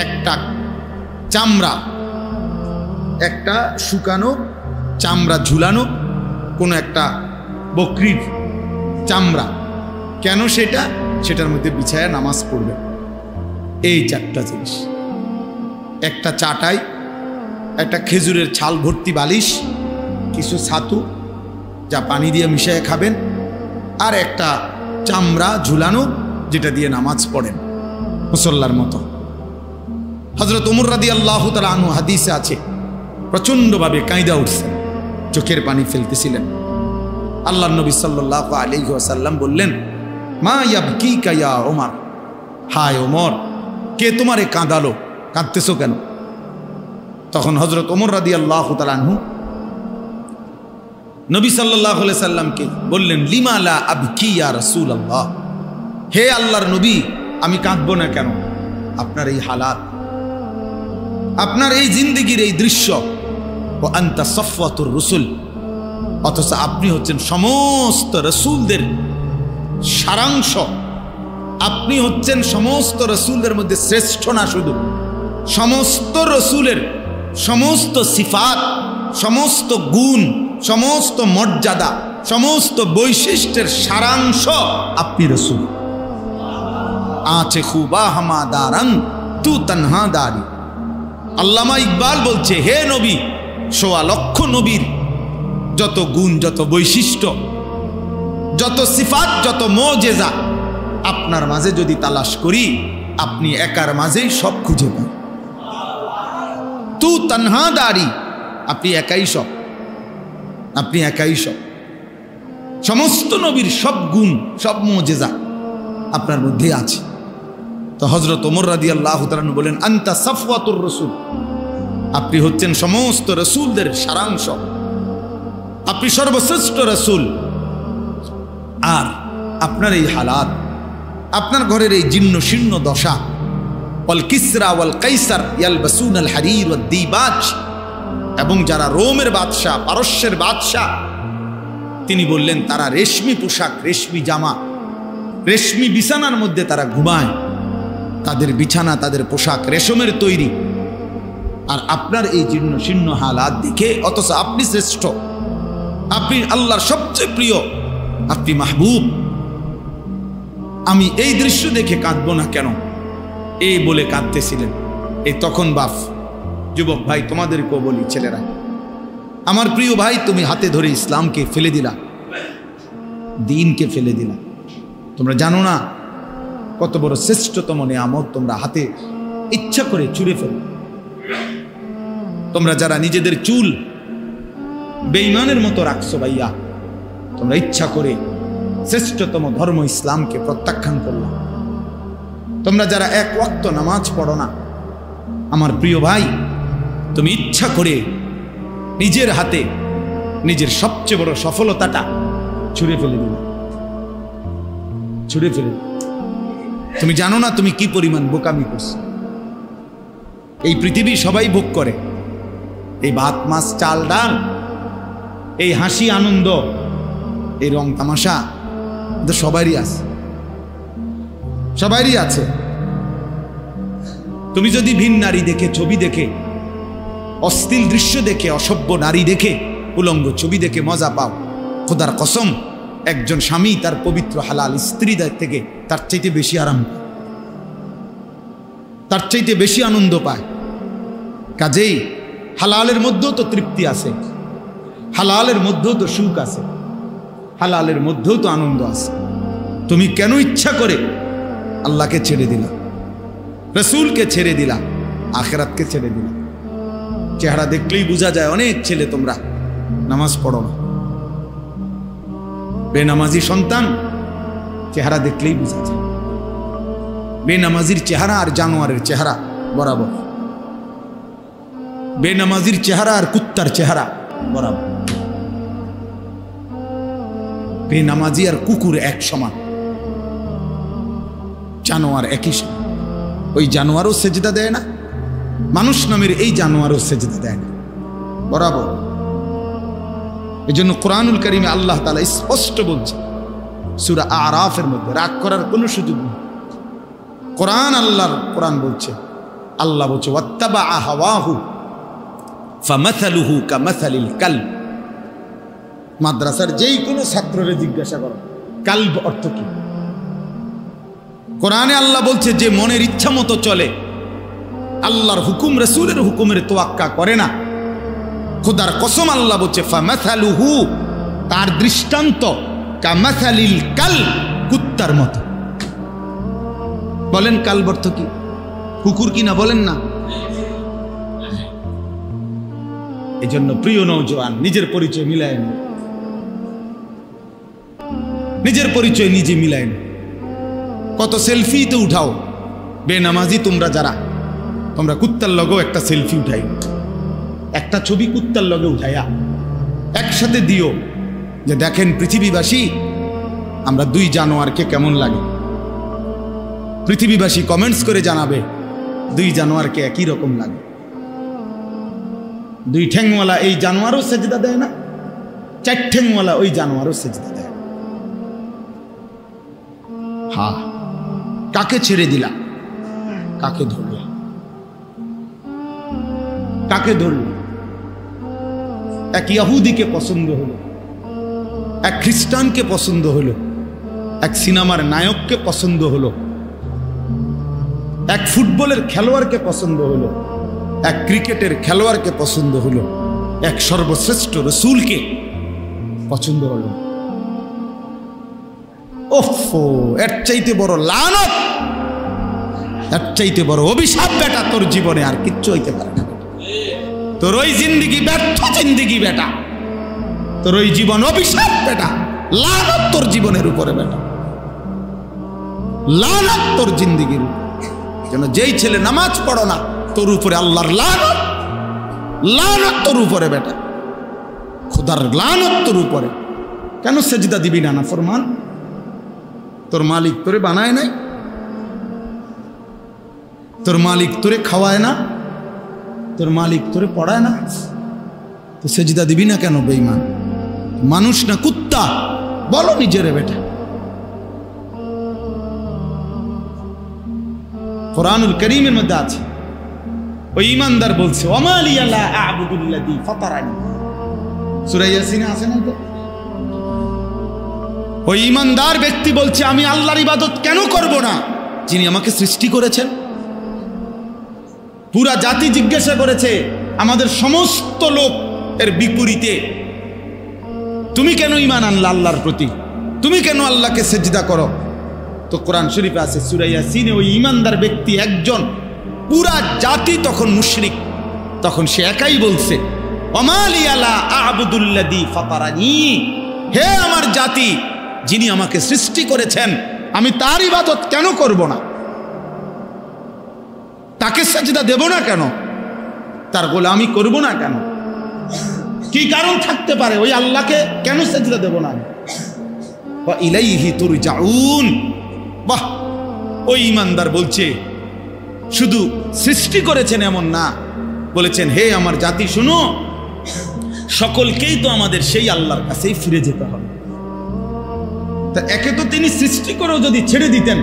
একটা চামড়া, একটা শুকানো চামড়া ঝুলানো, কোনো একটা বকরির চামড়া, কেন সেটা? সেটার মধ্যে বিছায়া নামাজ পড়বে। এই চারটা জিনিস, একটা চাটাই, একটা খেজুরের ছাল ভর্তি বালিশ, কিছু ছাতু যা পানি দিয়ে মিশিয়ে খাবেন, আর একটা চামড়া ঝুলানো, যেটা দিয়ে নামাজ পড়েন মুসল্লার মতো। হযরত ওমর রাদিয়াল্লাহু তাআলা আনহু হাদিসে আছে প্রচণ্ডভাবে কাঁইদা উঠছেন, চোখের পানি ফেলতেছিলেন। আল্লাহর নবী সাল্লাল্লাহু আলাইহি ওয়াসাল্লাম বললেন, মা ইয়াবকিকা ইয়া ওমর, হায় ওমর, কে তোমারে কাঁদালো, কাঁদতেছো কেন? তখন হযরত ওমর রাদিয়াল্লাহু তাআলা আনহু নবী সাল্লাল্লাহু আলাইহি সাল্লামকে বললেন, লিমা লা আবকি ইয়া রাসূলুল্লাহ, হে আল্লাহর নবী, আমি কাঁদবো না কেন? আপনার এই হালাত, আপনার এই জিন্দেগির এই দৃশ্য, ও আনতা সফওয়াতুর রাসূল, অথচ আপনি হচ্ছেন সমস্ত রাসূলদের সারাংশ, আপনি হচ্ছেন সমস্ত রাসূলদের মধ্যে শ্রেষ্ঠ না শুধু, সমস্ত রাসূলের সমস্ত সিফাত, সমস্ত গুণ, সমস্ত মর্যাদা, সমস্ত বৈশিষ্ট্যের সারাংশ আপনি রাসূল। আছে খুবা হামাদারং তু তনহা দারি। আল্লামা ইকবাল বলছে, হে নবী, ১৬ লক্ষ নবীর যত গুণ, যত বৈশিষ্ট্য, যত সিফাত, যত মুজিজা আপনার মাঝে যদি তালাশ করি, আপনি একার মাঝেই সব খুঁজে পান। তু তনহা দারি, আপনি একাই সব, আপনি একাই সব। সমস্ত নবীর সব গুণ, সব মুজিজা আপনার মধ্যে আছে। তো হযরত ওমর রাদিয়াল্লাহু তাআলা বলেন, আনতা সাফওয়াতুর রাসূল, আপনি হচ্ছেন সমস্ত রাসূলদের সারাংশ, আপনি সর্বশ্রেষ্ঠ রাসূল। আর আপনার এই হালাত, আপনার ঘরের এই জীর্ণ শীর্ণ দশা, ওয়াল কিসরা ওয়াল কাইসার ইয়ালবাসুন আল হারির ওয়াদ দিবাজ, এবং যারা রোমের বাদশাহ, পারস্যের বাদশাহ, তিনি বললেন তারা রেশমি পোশাক, রেশমি জামা, রেশমি বিছানার মধ্যে তারা ঘুমায়, তাদের বিছানা, তাদের পোশাক রেশমের তৈরি। আর আপনার এই জীর্ণ শীর্ণ হালাত দেখে, অথচ আপনি শ্রেষ্ঠ, আপনি আল্লাহর সবচেয়ে প্রিয়, আপনি মাহবুব, আমি এই দৃশ্য দেখে কাঁদবো না কেন? এই বলে কাঁদতেছিলেন। এই তখন বাপ, যুবক ভাই, তোমাদেরকেও বলি, ছেলেরা, আমার প্রিয় ভাই, তুমি হাতে ধরে ইসলামকে ফেলে দিলা, দ্বীনকে ফেলে দিলা। তোমরা জানো না কত বড় শ্রেষ্ঠতম নিয়ামত তোমরা হাতে ইচ্ছা করে ছুঁড়ে ফেলো। তোমরা যারা নিজেদের চুল বেঈমানের মতো রাখছো ভাইয়া, তোমরা ইচ্ছা করে শ্রেষ্ঠতম ধর্ম ইসলামকে প্রত্যাখ্যান করলা। তোমরা যারা এক ওয়াক্ত নামাজ পড়ো না, আমার প্রিয় ভাই, তুমি ইচ্ছা করে নিজের হাতে নিজের সবচেয়ে বড় সফলতাটা ছুঁড়ে ফেলে দিলে, ছুঁড়ে ফেলে। তুমি জানো না তুমি কি পরিমাণ বোকামি করছো। এই পৃথিবী সবাই ভোগ করে, এই ভাত মাছ চাল ডাল, এই হাসি আনন্দ, এই রং তামাশা সবারই আছে, সবারই আছে। তুমি যদি ভিন নারী দেখে, ছবি দেখে, অশ্লীল দৃশ্য দেখে, অসভ্য নারী দেখে, উলঙ্গ ছবি দেখে মজা পাও, খোদার কসম, একজন স্বামী তার পবিত্র হালাল স্ত্রীদের থেকে তার চাইতে বেশি আরাম পায়, তার চাইতে বেশি আনন্দ পায়। কাজেই হালালের মধ্যেও তো তৃপ্তি আছে, হালালের মধ্যেও তো সুখ আছে, হালালের মধ্যেও তো আনন্দ আছে। তুমি কেন ইচ্ছা করে আল্লাহকে ছেড়ে দিলা, রসুলকে ছেড়ে দিলা, আখিরাতকে ছেড়ে দিলা? চেহারা দেখলেই বোঝা যায় অনেক ছেলে তোমরা নামাজ পড়ো না, বেনামাজি সন্তান, চেহারা দেখলেই বোঝা যায়। বেনামাজির চেহারা আর জানোয়ারের চেহারা বরাবর, বেনামাজির চেহারা আর কুত্তার চেহারা বরাবর, বেনামাজি আর কুকুর এক সমান, জানোয়ার একই সমান। ওই জানোয়ারও সেজদা দেয় না, মানুষ নামের এই জানোয়ারও সেজদা দেয় না, বরাবর। এই জন্য কোরআনুল কারীমে আল্লাহ তাআলা স্পষ্ট বলছে সূরা আরাফের মধ্যে, রাগ করার কোনো সুযোগ নেই। কোরআন বলছে, আল্লাহ বলছে, ওয়াত্তাবা হাওয়াহু ফামাসালুহু কামাসালিল কালব। মাদ্রাসার যেই কোনো ছাত্ররে জিজ্ঞাসা করো কালব অর্থ কি। কোরআনে আল্লাহ বলছে যে মনের ইচ্ছা মতো চলে, আল্লাহর হুকুম রাসূলের হুকুমের তোয়াক্কা করে না, খোদার কসম আল্লাহ বলছে ফামাসালুহু, তার দৃষ্টান্ত কামাসালিল কাল, কুত্তার মতো। বলেন কালব অর্থ কি? কুকুর কি না বলেন না? এই জন্য প্রিয় নওজোয়ান, নিজের পরিচয় মিলায় না, নিজের পরিচয় নিজে মিলায় না। কত সেলফি তো উঠাও, বেনামাজি তোমরা যারা, তোমরা কুত্তার লগেও একটা সেলফি উঠাই, একটা ছবি কুত্তার লগে উঠাইয়া একসাথে দিও, যে দেখেন পৃথিবীবাসী আমরা দুই জানোয়ারকে কেমন লাগে। পৃথিবীবাসী কমেন্টস করে জানাবে দুই জানোয়ারকে একই রকম লাগে। দুই ঠ্যাংওয়ালা এই জানোয়ারও সেজদা দেয় না, চার ঠ্যাংওয়ালা ওই জানোয়ারও সেজদা দেয়। হ্যাঁ, কাকে ছেড়ে দিলা? কাকে ধরলে? কাকে ধরলে? এক ইহুদিকে পছন্দ হলো, এক খ্রিস্টানকে পছন্দ হলো, এক সিনেমার নায়ককে পছন্দ হলো, এক ফুটবলের খেলোয়াড়কে পছন্দ হলো, এক ক্রিকেটের খেলোয়াড়কে পছন্দ হলো, এক সর্বশ্রেষ্ঠ রাসূলকে পছন্দ হলো। ওফো, এর চাইতে বড় লানত, এর চাইতে বড় অভিশাপ বেটা তোর জীবনে আর কিচ্ছু হইতে পারে না। তোর ওই জিন্দিগি ব্যর্থ জিন্দিগি বেটা, তোর ওই জীবন অভিশাপ বেটা, লানত তোর জীবনের উপরে বেটা, লানত তোর জিন্দিগির। যেন যেই ছেলে নামাজ পড়ো না, তোর উপরে আল্লাহর লানত, লানত তোর উপরে বেটা, খোদার লানত তোর উপরে। কেন সেজদা দিবি না? নাফরমান। তোর মালিক তোরে বানায় নাই, তোর মালিক তোরে খাওয়ায় না, তোর মালিক তোরে পড়ায় না, তো সেজদা দিবি না কেন? বেঈমান মানুষ না কুত্তা? বলো নিজেরে বেটা। কুরআনুল কারীমের মধ্যে আছে, ওই ঈমানদার বলছে ওয়া লিয়া লা আ'বুদুল্লাযী ফাতারানি, সূরা ইয়াসিনে আছে না? ওই ঈমানদার ব্যক্তি বলছে আমি আল্লাহর ইবাদত কেন করব না, যিনি আমাকে সৃষ্টি করেছেন। পুরা জাতি জিজ্ঞাসা করেছে আমাদের সমস্ত লোক এর বিপরীতে, তুমি কেন ঈমান আনলা আল্লাহর প্রতি, তুমি কেন আল্লাহকে সেজদা করো? তো কোরআন শরীফে আছে সূরা ইয়াসিনে, ওই ঈমানদার ব্যক্তি একজন, পুরা জাতি তখন মুশরিক, তখন সে একাই বলছে ওয়া লিয়া লা আ'বুদুল্লাযী ফাতারানি, হে আমার জাতি, যিনি আমাকে সৃষ্টি করেছেন আমি তার ইবাদত কেন করব না, তাকে সেজদা দেব না কেন, তার গোলামি করব না কেন? কি কারণ থাকতে পারে ওই আল্লাহকে কেন সেজদা দেব না? ওয়া ইলাইহি তুরজাউন। বাহ, ওই ঈমানদার বলছে শুধু সৃষ্টি করেছেন এমন না, বলেছেন হে আমার জাতি শুনো, সকলকেই তো আমাদের সেই আল্লাহর কাছেই ফিরে যেতে হবে। তা একে তো তিনি সৃষ্টি করেও যদি ছেড়ে দিতেন,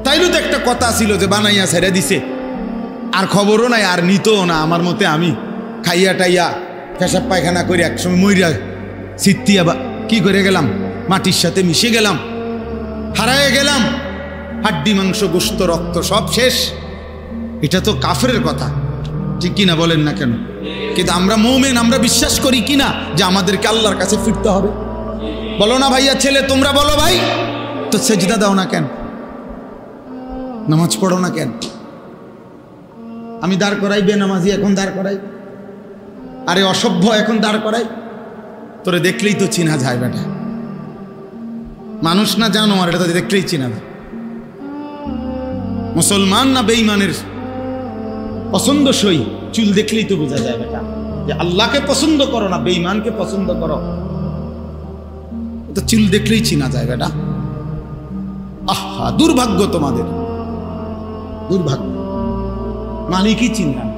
তাইলে তো একটা কথা ছিল যে বানাইয়া ছেড়ে দিছে, আর খবরও নাই, আর নিতও না। আমার মতে আমি খাইয়া টাইয়া পেশাব পায়খানা করে একসময় মইরা সিত্তিয়া কি করে গেলাম, মাটির সাথে মিশে গেলাম, হারায় গেলাম, হাড্ডি মাংস গোশত রক্ত সব শেষ। এটা তো কাফেরের কথা, ঠিক কিনা বলেন না কেন? কিন্তু আমরা মুমিন, আমরা বিশ্বাস করি কিনা যে আমাদেরকে আল্লাহর কাছে ফিরতে হবে? বলো না ভাইয়া, ছেলে তোমরা বলো ভাই, তো সেজদা দাও না কেন? নামাজ পড়ো না কেন? আমি দাঁড় করাই বেনামাজি, এখন দাঁড় করাই, আরে অসভ্য এখন দাঁড় করাই, তোরে দেখলেই তো চিনা যায় বেটা, মানুষ না জানোয়ার, এটা তো দেখলেই চিনা যায়। মুসলমান না বেঈমানের পছন্দসই, চুল দেখলেই তো বোঝা যায় বেটা যে আল্লাহকে পছন্দ করো না বেঈমানকে পছন্দ করো, তো চুল দেখলেই চিনা যায় বেটা। আহা, দুর্ভাগ্য তোমাদের, দুর্ভাগ্য, মালিকই চিনলাম।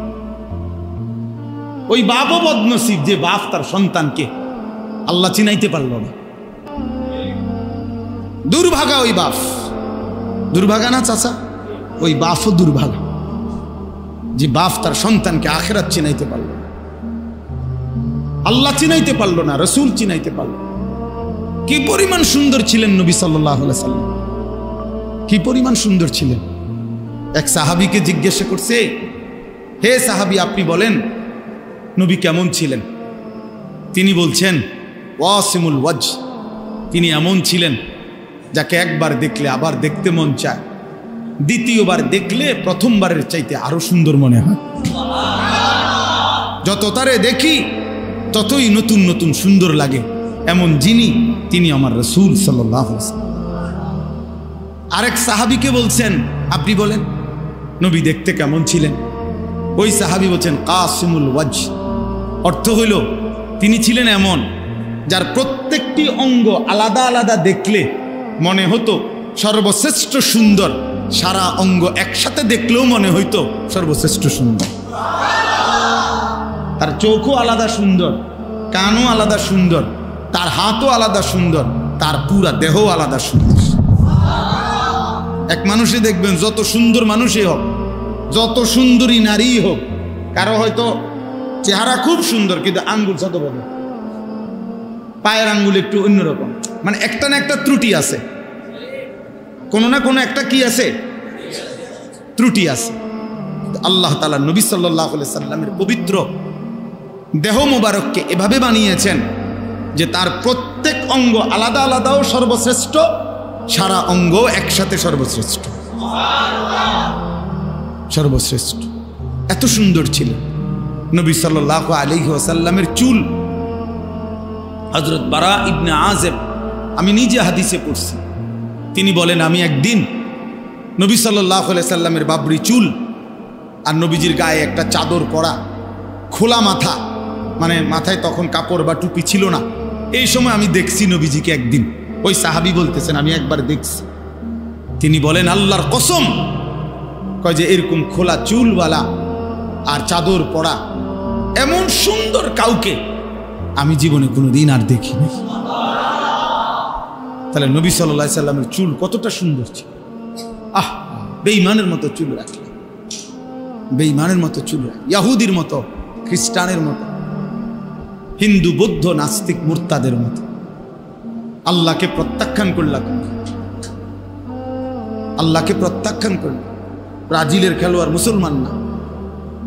ওই বাপও বদনসিব যে বাপ তার সন্তানকে আল্লাহ চিনাইতে পারল না। দুর্ভাগা ওই বাপ, দুর্ভাগা না চাচা? ওই বাপও দুর্ভাগা যে বাপ তার সন্তানকে আখিরাত চিনাইতে পারল না, আল্লাহ চিনাইতে পারল না, রাসূল চিনাইতে পারল। কি পরিমাণ সুন্দর ছিলেন নবী সাল্লাল্লাহু আলাইহি সাল্লাম, কি পরিমাণ সুন্দর ছিলেন। এক সাহাবীকে জিজ্ঞাসা করছে, হে সাহাবী আপনি বলেন নবী কেমন ছিলেন? তিনি বলছেন ওয়াসিমুল ওয়াজ, তিনি এমন ছিলেন যাকে একবার দেখলে আবার দেখতে মন চায়, দ্বিতীয়বার দেখলে প্রথমবারের চাইতে আরো সুন্দর মনে হয়। যত তারে দেখি ততই নতুন নতুন সুন্দর লাগে, এমন যিনি তিনি আমার রাসূল সাল্লাল্লাহু আলাইহি ওয়াসাল্লাম। আরেক সাহাবীকে বলছেন, আপনি বলেন নবী দেখতে কেমন ছিলেন? ওই সাহাবী বলছেন কাসিমুল ওয়াজ, অর্থ হইল তিনি ছিলেন এমন যার প্রত্যেকটি অঙ্গ আলাদা আলাদা দেখলে মনে হতো সর্বশ্রেষ্ঠ সুন্দর, সারা অঙ্গ একসাথে দেখলেও মনে হইতো সর্বশ্রেষ্ঠ সুন্দর। তার চোখও আলাদা সুন্দর, কানও আলাদা সুন্দর, তার হাতও আলাদা সুন্দর, তার পুরা দেহও আলাদা সুন্দর। এক মানুষে দেখবেন যত সুন্দর মানুষই হোক, যত সুন্দরী নারী হোক, কারো হয়তো চেহারা খুব সুন্দর কিন্তু আঙ্গুল ছোট বড়, পায়ের আঙ্গুল একটু অন্যরকম, মানে একটা না একটা ত্রুটি আছে, কোনো না কোনো একটা কি আছে, ত্রুটি আছে। আল্লাহ তাআলা নবী সাল্লাল্লাহু আলাইহি সাল্লামের পবিত্র দেহ মোবারককে এভাবে বানিয়েছেন যে তার প্রত্যেক অঙ্গ আলাদা আলাদাও সর্বশ্রেষ্ঠ, সারা অঙ্গ একসাথে সর্বশ্রেষ্ঠ। সর্বশ্রেষ্ঠ, এত সুন্দর ছিল নবী সাল্লাল্লাহু আলাইহি ওয়াসাল্লামের চুল। হযরত বারা ইবনে আযিব, আমি নিজে হাদিসে পড়ছি, তিনি বলেন আমি একদিন নবী সাল্লাল্লাহু আলাইহি সাল্লামের বাবরি চুল আর নবীজির গায়ে একটা চাদর পরা, খোলা মাথা, মানে মাথায় তখন কাপড় বা টুপি ছিল না, এই সময় আমি দেখছি নবীজিকে একদিন। ওই সাহাবী বলতেছেন আমি একবার দেখছি। তিনি বলেন আল্লাহর কসম, কয় যে এরকম খোলা চুলওয়ালা আর চাদর পরা এমন সুন্দর কাউকে আমি জীবনে কোনোদিন আর দেখিনি। তাহলে নবী সাল্লাল্লাহু আলাইহি সাল্লামের চুল কতটা সুন্দর ছিল। আহ, বেঈমানের মতো চুল রাখলেন, বেঈমানের মতো চুল, ইহুদির মতো, খ্রিস্টানের মতো, হিন্দু বৌদ্ধ নাস্তিক মুরতাদের মতো আল্লাহকে প্রত্যাখ্যান করলাম। আল্লাহকে প্রত্যাখ্যান করল। ব্রাজিলের খেলোয়াড় মুসলমান না,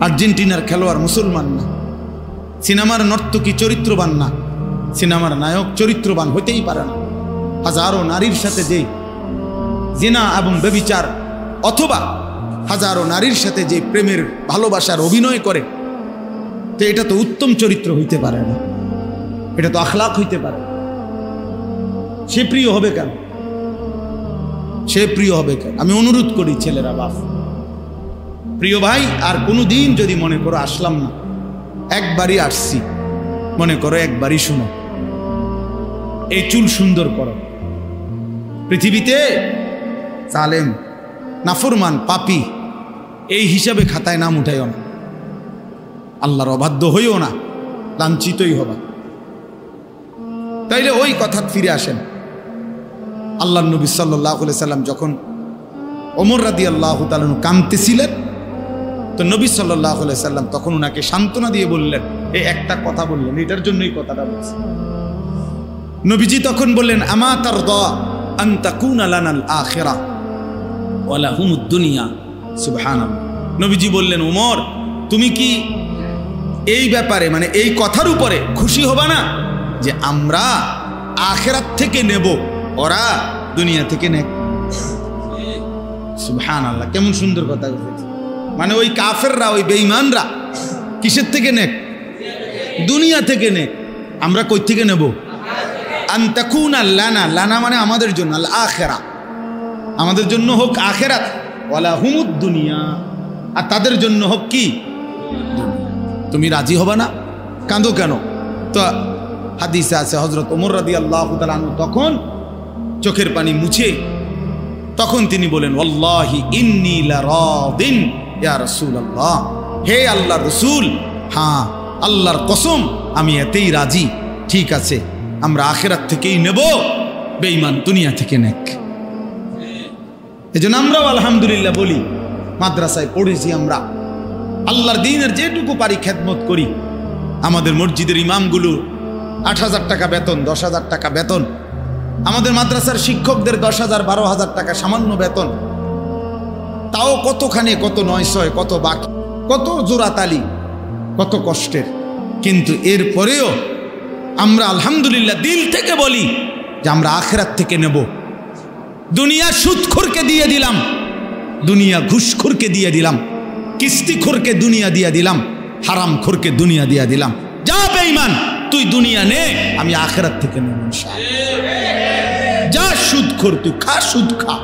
আর্জেন্টিনার খেলোয়াড় মুসলমান না, সিনেমার নর্তকী চরিত্রবান না, সিনেমার নায়ক চরিত্রবান হতেই পারে না। হাজারো নারীর সাথে যে জিনা এবং ব্যভিচার, অথবা হাজারো নারীর সাথে যে প্রেমের ভালোবাসার অভিনয় করে, তো এটা তো উত্তম চরিত্র হইতে পারে না, এটা তো আখলাক হইতে পারে। সে প্রিয় হবে কেন? সে প্রিয় হবে কেন? আমি অনুরোধ করি ছেলেরা, বাপ, প্রিয় ভাই, আর কোনোদিন যদি মনে করো আসলাম না, একবারই আসছি, মনে করো একবারই শুনো, এই চুল সুন্দর করো। পৃথিবীতে জালেম, নাফরমান, পাপী এই হিসাবে খাতায় নাম উঠাইও না, আল্লাহর অবাধ্য হইও না, লাঞ্ছিতই হবা। তাইলে ওই কথা ফিরে আসেন। আল্লাহর নবী সাল্লাল্লাহু আলাইহি সাল্লাম যখন ওমর রাদিয়াল্লাহু তাআলা কাঁদতেছিলেন, তো নবী সাল্লাল্লাহু আলাইহি সাল্লাম তখন ওনাকে সান্ত্বনা দিয়ে বললেন, এই একটা কথা বললেন, এটার জন্যই কথাটা বলছি। নবীজি তখন বললেন আমা তারদা আন তাকুনা লানাল আখিরা ওয়া লাহুমুদ দুনিয়া। সুবহানাল্লাহ। নবীজি বললেন, ওমর তুমি কি এই ব্যাপারে, মানে এই কথার উপরে খুশি হবা না যে আমরা আখিরাত থেকে নেব, ওরা দুনিয়া থেকে নেক? সুবহানাল্লাহ, কেমন সুন্দর কথা বলেছে। মানে ওই কাফেররা, ওই বেঈমানরা কিসের থেকে নেক? দুনিয়া থেকে নেক। আমরা কই থেকে নেব? আন তাকুনা লানা, লানা মানে আমাদের জন্য, আল আখিরা, আমাদের জন্য হোক আখিরাত, ওয়ালা হুমুদ দুনিয়া, আর তাদের জন্য হোক কি? তুমি রাজি হবা না? কাঁদো কেন? তো হাদিসে আছে হযরত ওমর রাদিয়াল্লাহু তাআলা আনহু তখন চোখের পানি মুছে তখন তিনি বলেন, ওয়াল্লাহি ইন্নী লারাদিন ইয়া রাসূলুল্লাহ, হে আল্লাহর রাসূল, হ্যাঁ আল্লাহর কসম আমি এতেই রাজি। ঠিক আছে, আমরা আখিরাত থেকেই নেব, বেঈমান দুনিয়া থেকে নেক। এজন্য আমরাও আলহামদুলিল্লাহ বলি, মাদ্রাসায় পড়েছি আমরা, আল্লাহর দ্বীনের যেটুকু পারি খেদমত করি। আমাদের মসজিদের ইমামগুলো ৮,০০০ টাকা বেতন, ১০,০০০ টাকা বেতন, আমাদের মাদ্রাসার শিক্ষকদের ১০,০০০, ১২,০০০ টাকা সামান্য বেতন, তাও কতখানি, কত ৯০০, কত বাকি, কত জোড়াতালি, কত কষ্টের। কিন্তু এরপরেও আমরা আলহামদুলিল্লাহ দিল থেকে বলি যে আমরা আখিরাত থেকে নেব। দুনিয়া সুদখোরকে দিয়ে দিলাম, দুনিয়া ঘুষখোরকে দিয়ে দিলাম, কিস্তিখোরকে দুনিয়া দিয়ে দিলাম, হারামখোরকে দুনিয়া দিয়ে দিলাম। যা বেঈমান তুই দুনিয়া নে, আমি আখিরাত থেকে নেব ইনশাআল্লাহ। যা সুদখোর তুই খা, সুদ খা,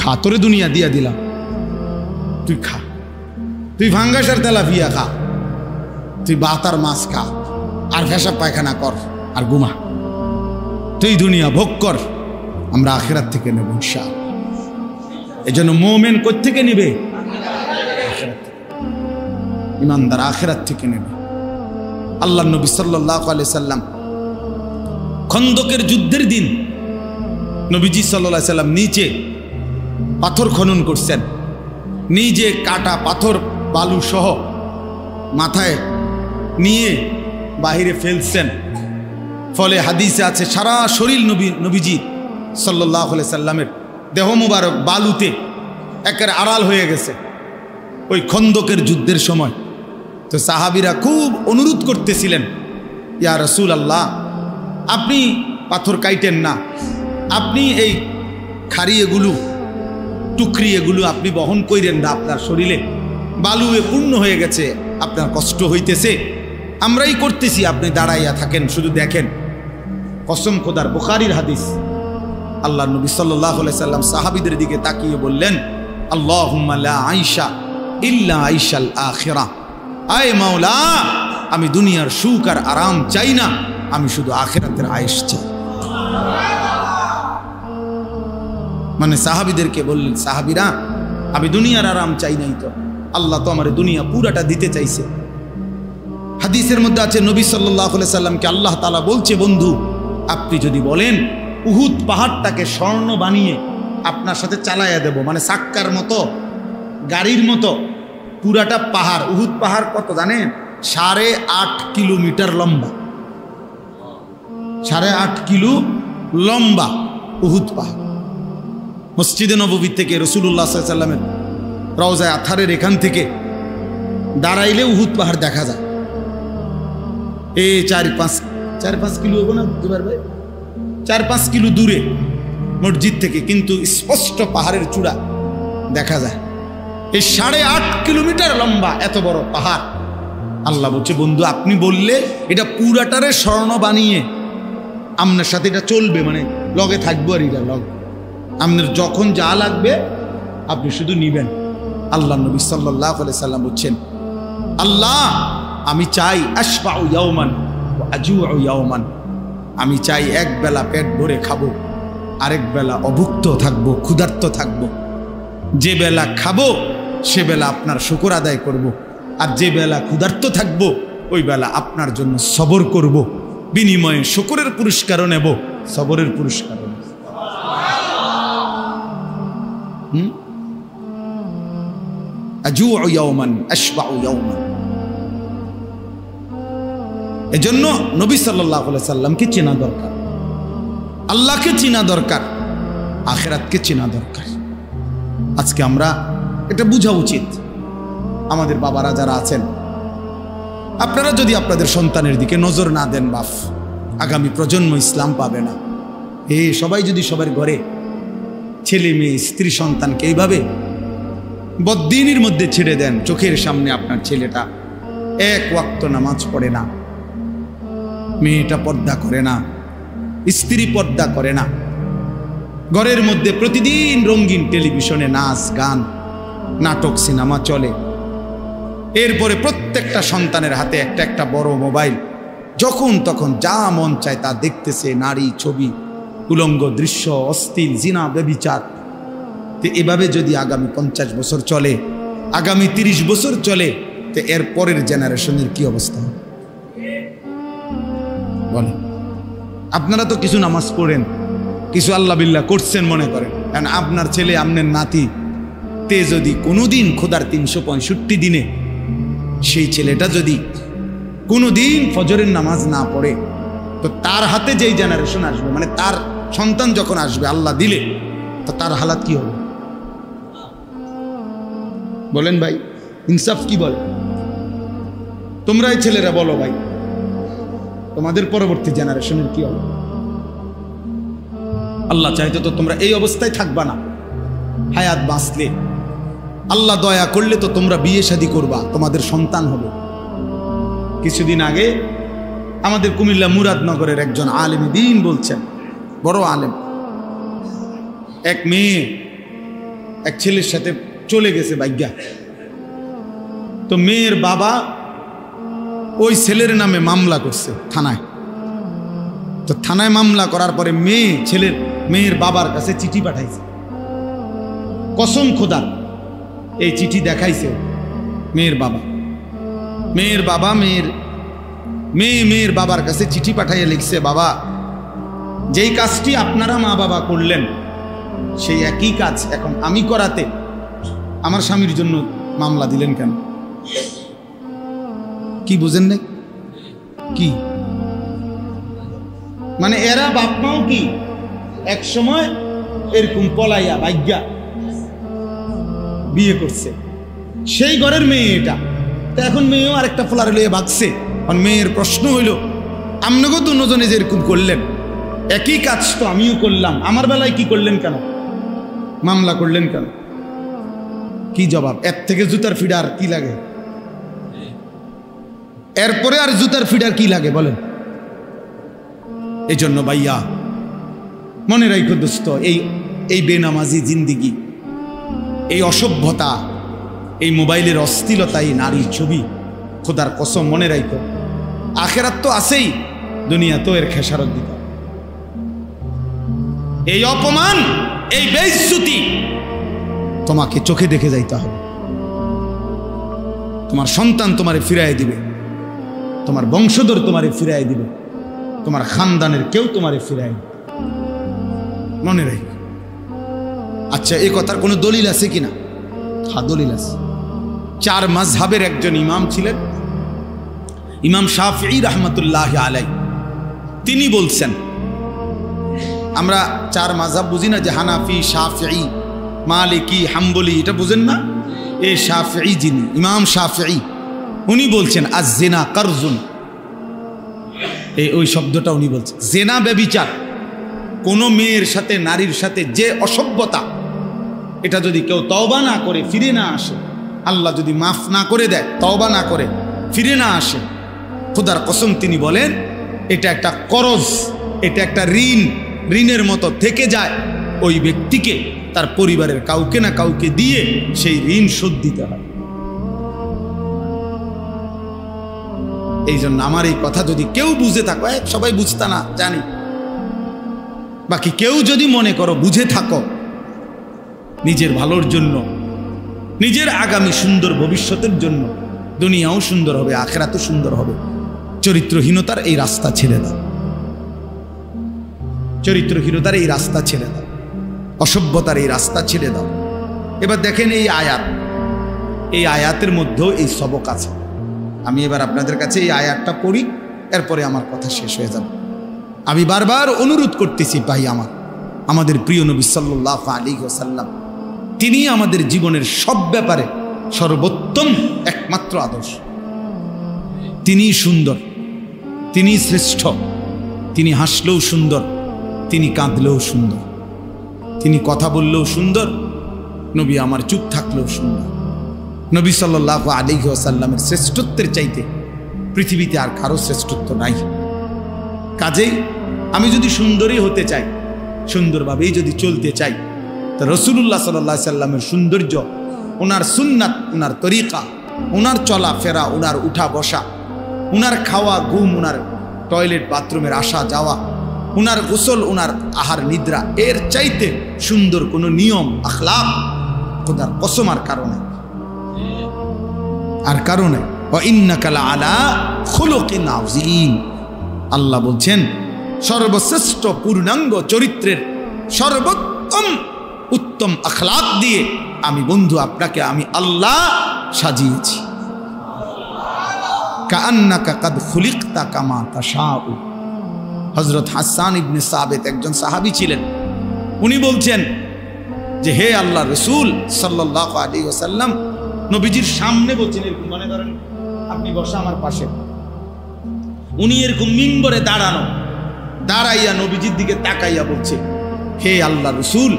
খা, তোরে দুনিয়া দিয়া দিলাম, তুই খা, তুই ভাঙ্গাসার তেলাপিয়া খা, তুই বাতার মাছ খা, আর পেশাব পায়খানা কর, আর ঘুমা, তুই দুনিয়া ভোগ কর, আমরা আখিরাত থেকে নেব ইনশাআল্লাহ। এজন্য মুমিন কোথা থেকে নেবে? ইমানদার আখিরাত থেকে নেবে। আল্লাহর নবী সাল্লাল্লাহু আলাইহি সাল্লাম খন্দকের যুদ্ধের দিন নবীজি সাল্লাল্লাহু আলাইহি সাল্লাম নিচে পাথর খনন করছেন, নিজে কাটা পাথর বালু সহ মাথায় নিয়ে বাহিরে ফেলছেন। ফলে হাদিসে আছে সারা শরীর নবীজি সাল্লাল্লাহু আলাইহি সাল্লামের দেহ মুবারক বালুতে একেবারে আড়াল হয়ে গেছে ওই খন্দকের যুদ্ধের সময়। তো সাহাবীরা খুব অনুরোধ করতেছিলেন, ইয়া রাসূলুল্লাহ, আপনি পাথর কাইটেন না, আপনি এই খাড়ি এগুলো টুকরি এগুলো আপনি বহন কইরেন না, আপনার শরীরে বালুয়ে পূর্ণ হয়ে গেছে, আপনার কষ্ট হইতেছে, আমরাই করতেছি, আপনি দাঁড়াইয়া থাকেন, শুধু দেখেন। কসম খোদার, বুখারীর হাদিস। আল্লাহর নবী সাল্লাল্লাহু আলাইহি সাল্লাম সাহাবীদের দিকে তাকিয়ে বললেন, আল্লাহুম্মা লা আইশা ইল্লা আইশাল আখিরাহ। আয় মাওলা, আমি দুনিয়ার সুখ আর আরাম চাই না, আমি শুধু আখিরাতের আয়েশ চাই। মানে সাহাবীদেরকে বললেন, সাহাবীরা, আমি দুনিয়ার আরাম চাই নাই, তো আল্লাহ তো আমার দুনিয়া পুরাটা দিতে চাইছে। হাদিসের মধ্যে আছে নবী সাল্লাল্লাহু আলাইহি সাল্লামকে আল্লাহ তাআলা বলছে, বন্ধু, আপনি যদি বলেন উহুদ পাহাড়টাকে স্বর্ণ বানিয়ে আপনার সাথে চালাইয়া দেব, মানে সাক্কার মতো, গাড়ির মতো পুরাটা পাহাড়। উহুদ পাহাড় কত জানেন? 8.5 কিলোমিটার লম্বা, 8.5 কিলো লম্বা উহুদ পাহাড়। মসজিদে নববী থেকে রাসূলুল্লাহ সাল্লাল্লাহু আলাইহি সাল্লামের রওজায়ে আতহারের এখান থেকে দাঁড়াইলে উহুদ পাহাড় দেখা যায়। এই 4-5 কিলো হবে না দুবার ভাই, 4-5 কিলো দূরে মসজিদ থেকে, কিন্তু স্পষ্ট পাহাড়ের চূড়া দেখা যায়। এই 8.5 কিলোমিটার লম্বা এত বড় পাহাড়। আল্লাহ বলছে, বন্ধু, আপনি বললে এটা পুরাটারে স্বর্ণ বানিয়ে আপনার সাথে এটা চলবে, মানে লগে থাকবো, আর এটা লগ আপনার যখন যা লাগবে আপনি শুধু নিবেন। আল্লাহ নবী সাল্লাল্লাহু আলাইহি সাল্লাম বলছেন, আল্লাহ, আমি চাই আশবাউ ইয়াওমান ওয়া আজুউ ইয়াওমান, আমি চাই এক বেলা পেট ভরে খাবো, আরেক বেলা অভুক্ত থাকবো, ক্ষুধার্ত থাকবো। যে বেলা খাবো সে বেলা আপনার শুকর আদায় করব, আর যে বেলা ক্ষুধার্ত থাকবো ওই বেলা আপনার জন্য সবর করব, বিনিময়ে শুকরের পুরস্কারও নেব, সবরের পুরস্কারও নেব। আজুউ ইয়াওমান আশবাউ ইয়াওমান। এজন্য নবী সাল্লাল্লাহু আলাইহি সাল্লামকে চেনা দরকার, আল্লাহকে চেনা দরকার, আখিরাতকে চেনা দরকার। আজকে আমরা এটা বোঝা উচিত। আমাদের বাবারা যারা আছেন, আপনারা যদি আপনাদের সন্তানের দিকে নজর না দেন, বাপ, আগামী প্রজন্ম ইসলাম পাবে না। সবাই যদি সবার ঘরে ছেলে মেয়ে স্ত্রী সন্তানকে এইভাবে বদ্দিনের মধ্যে ছেড়ে দেন, চোখের সামনে আপনার ছেলেটা এক ওয়াক্ত নামাজ পড়ে না, মেয়েটা পর্দা করে না, স্ত্রী পর্দা করে না, ঘরের মধ্যে প্রতিদিন রঙিন টেলিভিশনে নাচ গান নাটক সিনেমা চলে, এরপরে প্রত্যেকটা সন্তানের হাতে একটা একটা বড় মোবাইল, যখন তখন যা মন চায় তা দেখতেছে, নারী ছবি, উলঙ্গ দৃশ্য, অশ্লীল, জিনা, ব্যভিচার। তো এভাবে যদি আগামী 50 বছর চলে, আগামী 30 বছর চলে, তো এর পরের জেনারেশনের কি অবস্থা হবে বলে? আপনারা তো কিছু নামাজ পড়েন, কিছু আল্লাহ বিল্লাহ করছেন মনে করেন, কারণ আপনার ছেলে, আপনার নাতি তে যদি কোনোদিন খোদার 365 দিনে সেই ছেলেটা যদি কোনোদিন ফজরের নামাজ না পড়ে, তো তার হাতে যেই জেনারেশন আসবে, মানে তার সন্তান যখন আসবে আল্লাহ দিলে, তো তার হালাত কি হবে বলেন ভাই? ইনসাফ কি বলে? তোমরা এই ছেলেরা বলো ভাই, তোমাদের পরবর্তী জেনারেশনের কি হবে? আল্লাহ চাইতে তো তোমরা এই অবস্থায় থাকবা না। হায়াত বাঁচলে, আল্লাহ দয়া করলে তো তোমরা বিয়ে শাদী করবা, তোমাদের সন্তান হবে। কিছুদিন আগে আমাদের কুমিল্লা মুরাদনগরের একজন আলেম দ্বীন বলছেন, বড় আলেম, এক মেয়ে এক ছেলের সাথে চলে গেছে ভাগ্যা। তো মেয়ের বাবা ওই ছেলের নামে মামলা করছে থানায়। তো থানায় মামলা করার পরে মেয়ের বাবার কাছে চিঠি পাঠাইছে। কসম খোদার এই চিঠি দেখাইছে মেয়ের বাবা মেয়ের বাবার কাছে চিঠি পাঠাইয়া লিখছে, বাবা যেই কাজটি আপনারা মা বাবা করলেন সেই একই কাজ এখন আমি করাতে আমার স্বামীর জন্য মামলা দিলেন কেন? কি বুঝেন না? কি মানে এরা বাপ মাও কি এক সময় এরকম পলাইয়া ভাগ্যা বিয়ে করছে, সেই ঘরের মেয়ে এটা। তো এখন মেয়েও আরেকটা ফলারে লইয়া ভাগছে। আর মেয়ের প্রশ্ন হইল, আপনাকেও দুজনে যেরকম করলেন একই কাজ তো আমিও করলাম, আমার বেলায় কি করলেন কেন, মামলা করলেন কেন? কি জবাব? এর থেকে জুতার ফিডার কি লাগে? এরপরে আর জুতার ফিডার কি লাগে বলেন? এই জন্য ভাইয়া মনে রাখো দোস্ত, এই বেনামাজি জিন্দিগি, এই অসভ্যতা, এই মোবাইলের অশ্লীলতা, এই নারীর ছবি, খোদার কসম মনে রাখো আখেরাত তো আছেই, দুনিয়া তো এর খেসারত দিতে। এই অপমান, এই বেইজ্জতি তোমাকে চোখে দেখে যাইতে হবে। তোমার সন্তান তোমারে ফিরাই দিবে, তোমার বংশধর তোমারে ফিরাই দিবে, তোমার খানদানের কেউ তোমারে ফিরাই দিবে, মনে রাখো। আচ্ছা, এই কথার কোনো দলিল আছে কিনা? হ্যাঁ, দলিল আছে। 4 মাযহাবের একজন ইমাম ছিলেন, ইমাম শাফিঈ রাহমাতুল্লাহ আলাইহি। তিনি বলছেন, আমরা 4 মাযহাব বুঝি না, যে হানাফি, শাফিঈ, মালিকি, হাম্বলি, এটা বুঝেন না? এই শাফিঈ যিনি, ইমাম শাফিঈ, উনি বলছেন আজ-জিনা কারজুন। ওই শব্দটা উনি বলছেন, জেনা ব্যভিচার, কোন মেয়ের সাথে, নারীর সাথে যে অসভ্যতা, এটা যদি কেউ তওবা না করে ফিরে না আসে, আল্লাহ যদি মাফ না করে দেয়, তওবা না করে ফিরে না আসে, খোদার কসম তিনি বলেন এটা একটা করজ, এটা একটা ঋণের মতো থেকে যায়। ওই ব্যক্তিকে তার পরিবারের কাউকে না কাউকে দিয়ে সেই ঋণ শোধ দিতে হয়। এই জন্য আমার এই কথা যদি কেউ বুঝে থাকো, সবাই বুঝতা না জানি, বাকি কেউ যদি মনে করো বুঝে থাকো, নিজের ভালোর জন্য, নিজের আগামী সুন্দর ভবিষ্যতের জন্য, দুনিয়াও সুন্দর হবে, আখিরাতও সুন্দর হবে, চরিত্রহীনতার এই রাস্তা ছেড়ে দাও, চরিত্রহীনতার এই রাস্তা ছেড়ে দাও, অসভ্যতার এই রাস্তা ছেড়ে দাও। এবার দেখেন এই আয়াতের মধ্যেও এই সবক আছে। আমি এবার আপনাদের কাছে এই আয়াতটা পড়ি, এরপরে আমার কথা শেষ হয়ে যাবে। আমি বারবার অনুরোধ করতেছি ভাই, আমাদের প্রিয় নবী সাল্লাল্লাহু আলাইহি ওয়াসাল্লাম, তিনি আমাদের জীবনের সব ব্যাপারে সর্বোত্তম একমাত্র আদর্শ। তিনি সুন্দর, তিনি শ্রেষ্ঠ, তিনি হাসলেও সুন্দর, তিনি কাঁদলেও সুন্দর, তিনি কথা বললেও সুন্দর, নবী আমার চুপ থাকলেও সুন্দর। নবী সাল্লাল্লাহু আলাইহি ওয়াসাল্লামের শ্রেষ্ঠত্বের চাইতে পৃথিবীতে আর কারো শ্রেষ্ঠত্ব নাই। কাজেই আমি যদি সুন্দরই হতে চাই, সুন্দরভাবেই যদি চলতে চাই, তা রাসূলুল্লাহ সাল্লাল্লাহু আলাইহি ওয়াসাল্লামের সৌন্দর্য, ওনার সুন্নাত, ওনার তরিকা, ওনার চলাফেরা, ওনার উঠা বসা, ওনার খাওয়া ঘুম, ওনার টয়লেট বাথরুমের আসা যাওয়া, ওনার গোসল, ওনার আহার নিদ্রা, এর চাইতে সুন্দর কোনো নিয়ম আখলাক খোদার কসম আর কারণে ওয়া ইন্নাকা লাআলা খুলুকিন আযীম। আল্লাহ বলছেন সর্বশ্রেষ্ঠ পূর্ণাঙ্গ চরিত্রের সর্বোত্তম উত্তম আখলাক দিয়ে আমি বন্ধু আপনাকে আমি আল্লাহ সাজিয়েছি। কাআন্নাকা কাদ খুলিকতা কামা তাশাউ। হযরত হাসান ইবনে সাবিত একজন সাহাবী ছিলেন, উনি বলছেন যে হে আল্লাহ রাসূল সাল্লাল্লাহু আলাইহি ওয়াসাল্লাম, নবীজির সামনে বলছেন, এরকম মনে করেন আপনি বসা আমার পাশে, উনি এরকম মিম্বরে দাঁড়ানো, দাঁড়াইয়া নবীজির দিকে তাকাইয়া বলছে হে আল্লাহ রসুল,